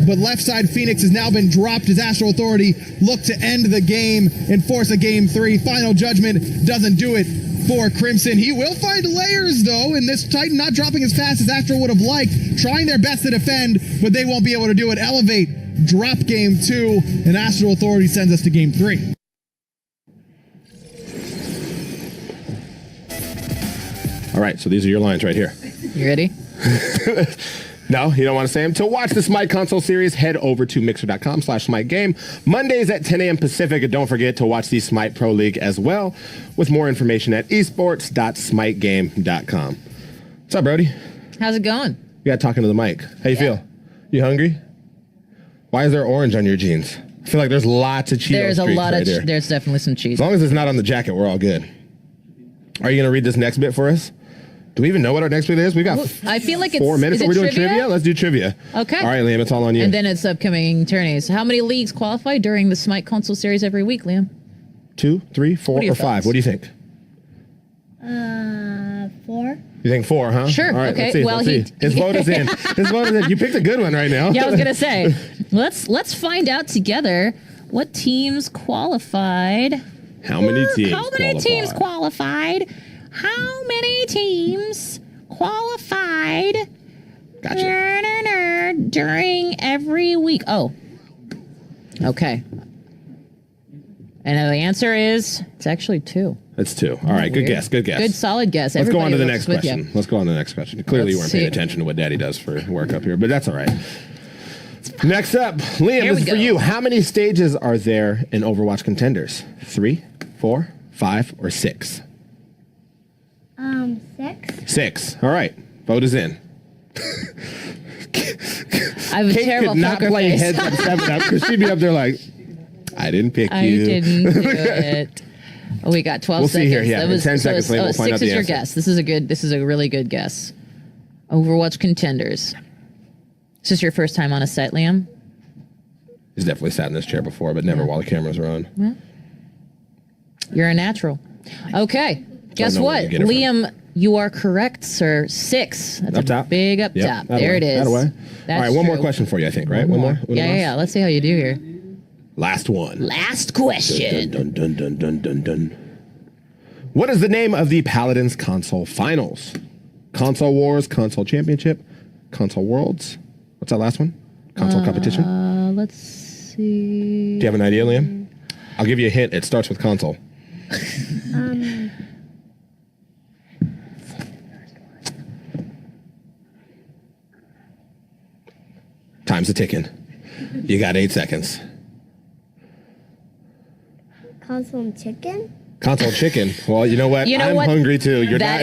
but left side Phoenix has now been dropped as Astral Authority look to end the game and force a game three. Final judgment doesn't do it for Crimson. He will find layers though, and this Titan not dropping as fast as Astral would have liked, trying their best to defend, but they won't be able to do it. Elevate drop game two, and Astral Authority sends us to game three. All right, so these are your lines right here. You ready? No, you don't want to say them. To watch the Smite console series, head over to mixer.com/SmiteGame. Mondays at 10 a.m. Pacific. And don't forget to watch the Smite Pro League as well, with more information at esports.smitegame.com. What's up, Brody? How's it going? You got talking to the mic. How you feel? You hungry? Why is there orange on your jeans? I feel like there's lots of Cheetos. There's a streaks lot right of, there. there's definitely some cheese. As long as it's not on the jacket, we're all good. Are you going to read this next bit for us? Do we even know what our next bit is? We got I feel like 4 minutes. is Are we it doing trivia? Let's do trivia. Okay. All right, Liam, it's all on you. And then it's upcoming tourneys. How many leagues qualify during the Smite console series every week, Liam? 2, 3, 4, What are your or 5? thoughts? What do you think? 4. You think 4, huh? Sure, All right, okay. Let's see, Well, let's see. His vote is in. His vote is in. You picked a good one right now. Yeah, I was gonna say. Let's find out together what teams qualified. How many teams? How many teams qualified? How many teams qualified? Gotcha. During every week. Oh. Okay. And the answer is it's actually 2. It's 2. All right, good Weird. guess. Good guess. Good solid guess. Let's go on to the Everybody next looks with question. you. Let's go on to the next question. Clearly, you Let's weren't paying see. attention to what Daddy does for work up here, but that's all right. Next up, Liam, Here this we is for go. you. How many stages are there in Overwatch Contenders? 3, 4, 5, or 6? 6. 6. All right. Vote is in. I have a Kate terrible could not poker play face. heads up 7 up because she'd be up there like, I didn't pick I you. didn't do it. Oh, we got 12 We'll see seconds. here, yeah. That In was 10 seconds, we'll find 6 out the is your answer. guess. This is a really good guess. Overwatch Contenders. Is this your first time on a set, Liam? He's definitely sat in this chair before, but never while the cameras are on. You're a natural. Okay. Guess know where what? you get it from. Liam, you are correct, sir. 6. That's Up a top? big up Yep, top. that There way, it is. that way. That's All right, one more true. question for you, I think, right? One more? Yeah. Let's see how you do here. Last one. Last question. Dun, dun, dun, dun, dun, dun. What is the name of the Paladins console finals? Console Wars, Console Championship, Console Worlds. What's that last one? Console competition? Let's see. Do you have an idea, Liam? I'll give you a hint. It starts with console. Time's a ticking. You got 8 seconds. Console and chicken? Console chicken. Well, you know what? You know I'm what? hungry too. You're That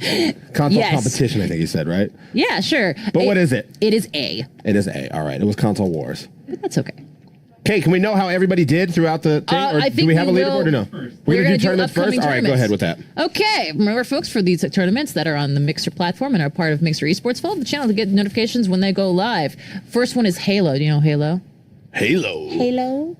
not. Console Yes. competition, I think you said, right? Yeah, sure. But what is it? It is A. It is A. All right. It was Console Wars. But that's okay. Okay, can we know how everybody did throughout the thing? Or I do think we have a we leaderboard will- or no? We're gonna gonna do tournaments first? upcoming All right, go ahead with tournaments. that. Okay, remember, folks, for these tournaments that are on the Mixer platform and are part of Mixer Esports, follow the channel to get notifications when they go live. First one is Halo. Do you know Halo? Halo?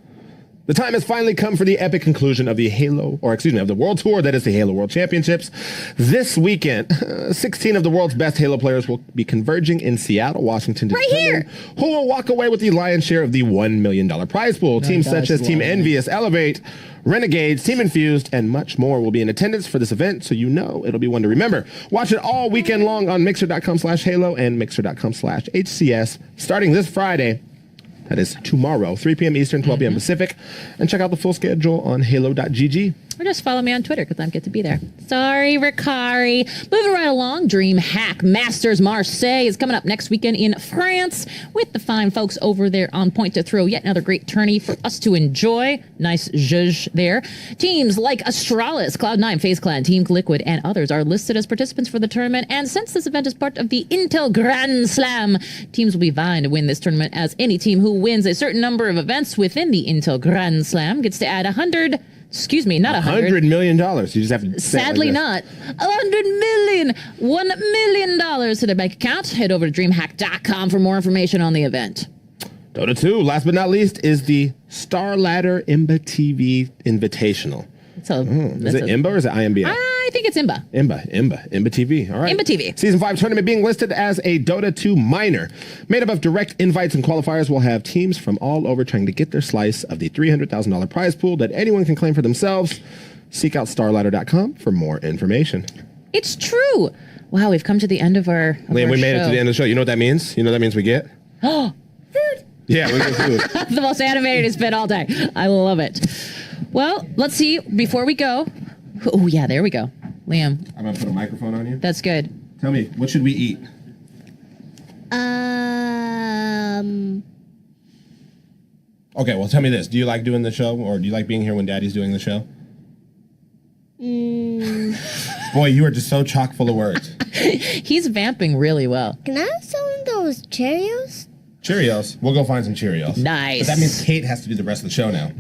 The time has finally come for the epic conclusion of the of the World Tour, that is the Halo World Championships. This weekend, 16 of the world's best Halo players will be converging in Seattle, Washington, to Right determine here. who will walk away with the lion's share of the $1 million prize pool. Teams such as Team Envious, Elevate, Renegades, Team Infused, and much more will be in attendance for this event, so you know it'll be one to remember. Watch it all weekend long on mixer.com/Halo and mixer.com/HCS, starting this Friday. That is tomorrow, 3 p.m. Eastern, 12 p.m. Pacific. And check out the full schedule on halo.gg. Or just follow me on Twitter because I get to be there. Sorry, Rukari. Moving right along, DreamHack Masters Marseille is coming up next weekend in France with the fine folks over there on point to throw yet another great tourney for us to enjoy. Nice zhuzh there. Teams like Astralis, Cloud9, FaZe Clan, Team Liquid, and others are listed as participants for the tournament. And since this event is part of the Intel Grand Slam, teams will be vying to win this tournament, as any team who wins a certain number of events within the Intel Grand Slam gets to add $100 million. You just have to Sadly not. $100 million. $1 million to their bank account. Head over to DreamHack.com for more information on the event. Dota 2, last but not least, is the Star Ladder IMBA TV Invitational. Is it IMBA or is it IMBA? I think it's IMBA. IMBA TV. All right. IMBA TV. Season 5 tournament being listed as a Dota 2 minor. Made up of direct invites and qualifiers, will have teams from all over trying to get their slice of the $300,000 prize pool that anyone can claim for themselves. Seek out starladder.com for more information. It's true. Wow, we've come to the end of our Liam, we made it to the end of the show. You know what that means? You know what that means we get? Oh, food. Yeah, we get food. The most animated it's been all day. I love it. Well, let's see. Before we go. Oh, yeah, there we go. Liam. I'm going to put a microphone on you. That's good. Tell me, what should we eat? Okay, well, tell me this. Do you like doing the show, or do you like being here when Daddy's doing the show? Boy, you are just so chock full of words. He's vamping really well. Can I have some of those Cheerios? Cheerios. We'll go find some Cheerios. Nice. But that means Kate has to do the rest of the show now.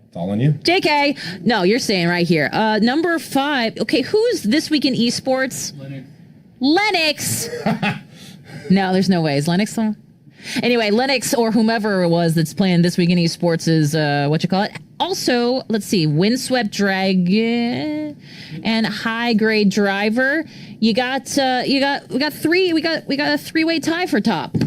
It's all on you. JK. No, you're saying right here. Number 5. Okay, who's this week in esports? Lennox. No, there's no way. Is Lennox on? Anyway, Lennox or whomever it was that's playing this week in esports is Also, let's see, Windswept Dragon and High Grade Driver. We got a three-way tie for top.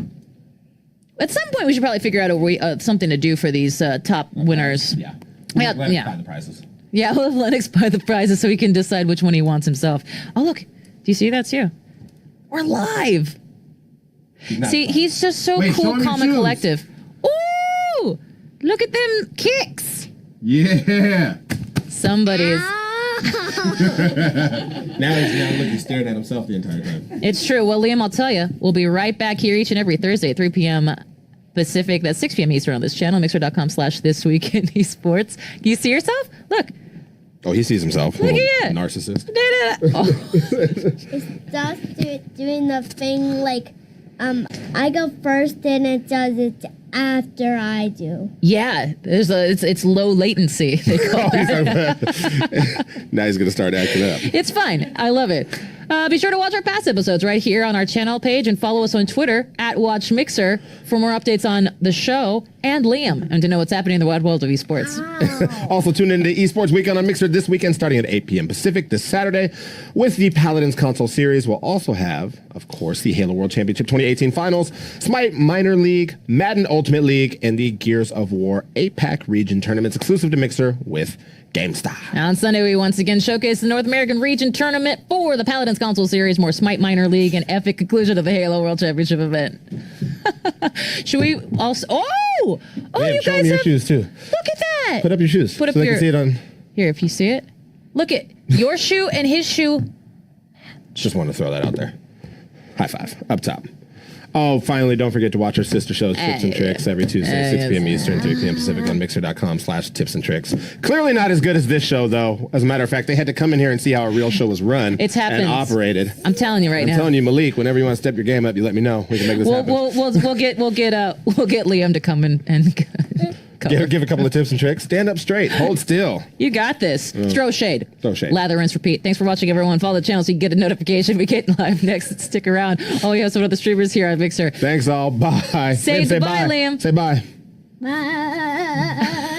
At some point, we should probably figure out a way, something to do for these top winners. Yeah. Let buy the prizes. Yeah, we'll have Lennox buy the prizes so he can decide which one he wants himself. Oh, look. Do you see that's you? We're live. See, he's just so cool, calm, and collective. Ooh! Look at them kicks. Yeah. Somebody's. Now he's staring at himself the entire time. It's true. Well, Liam, I'll tell you, we'll be right back here each and every Thursday at 3 p.m. Pacific. That's 6 p.m. Eastern on this channel, mixer.com/thisweekinesports. You see yourself? Look. Oh, he sees himself. Look at you. Narcissist. Oh. It starts doing the thing like, I go first and it does it after I do. Yeah, it's low latency. They call that. Now he's going to start acting up. It's fine. I love it. Be sure to watch our past episodes right here on our channel page and follow us on Twitter @WatchMixer for more updates on the show and Liam and to know what's happening in the wide world of esports. Also tune in to Esports Weekend on Mixer this weekend starting at 8 p.m. Pacific this Saturday with the Paladins console series. We'll also have, of course, the Halo World Championship 2018 Finals, Smite Minor League, Madden Ultimate League, and the Gears of War APAC region tournaments exclusive to Mixer with GameStar. On Sunday, we once again showcase the North American Region Tournament for the Paladins Console Series, more Smite Minor League, and epic conclusion of the Halo World Championship event. Should we also... Oh, you show guys me your have... shoes, too. Look at that. Put up your shoes Put up so your... they can see it on... Here, if you see it. Look at your shoe and his shoe. Just want to throw that out there. High five. Up top. Oh, finally, don't forget to watch our sister shows, Tips and Tricks, every Tuesday, 6 p.m. Eastern, 3 p.m. Pacific on Mixer.com/Tips and Tricks. Clearly not as good as this show, though. As a matter of fact, they had to come in here and see how a real show was run and operated. I'm telling you now. I'm telling you, Malik, whenever you want to step your game up, you let me know. We can make this happen. We'll get Liam to come in and give a couple of tips and tricks. Stand up straight. Hold still. You got this. Throw shade. Throw shade. Lather, rinse, repeat. Thanks for watching, everyone. Follow the channel so you can get a notification. We get live next. Stick around. Oh, we have some other streamers here on Mixer. Thanks all. Bye. Say bye, Liam. Say bye. Bye.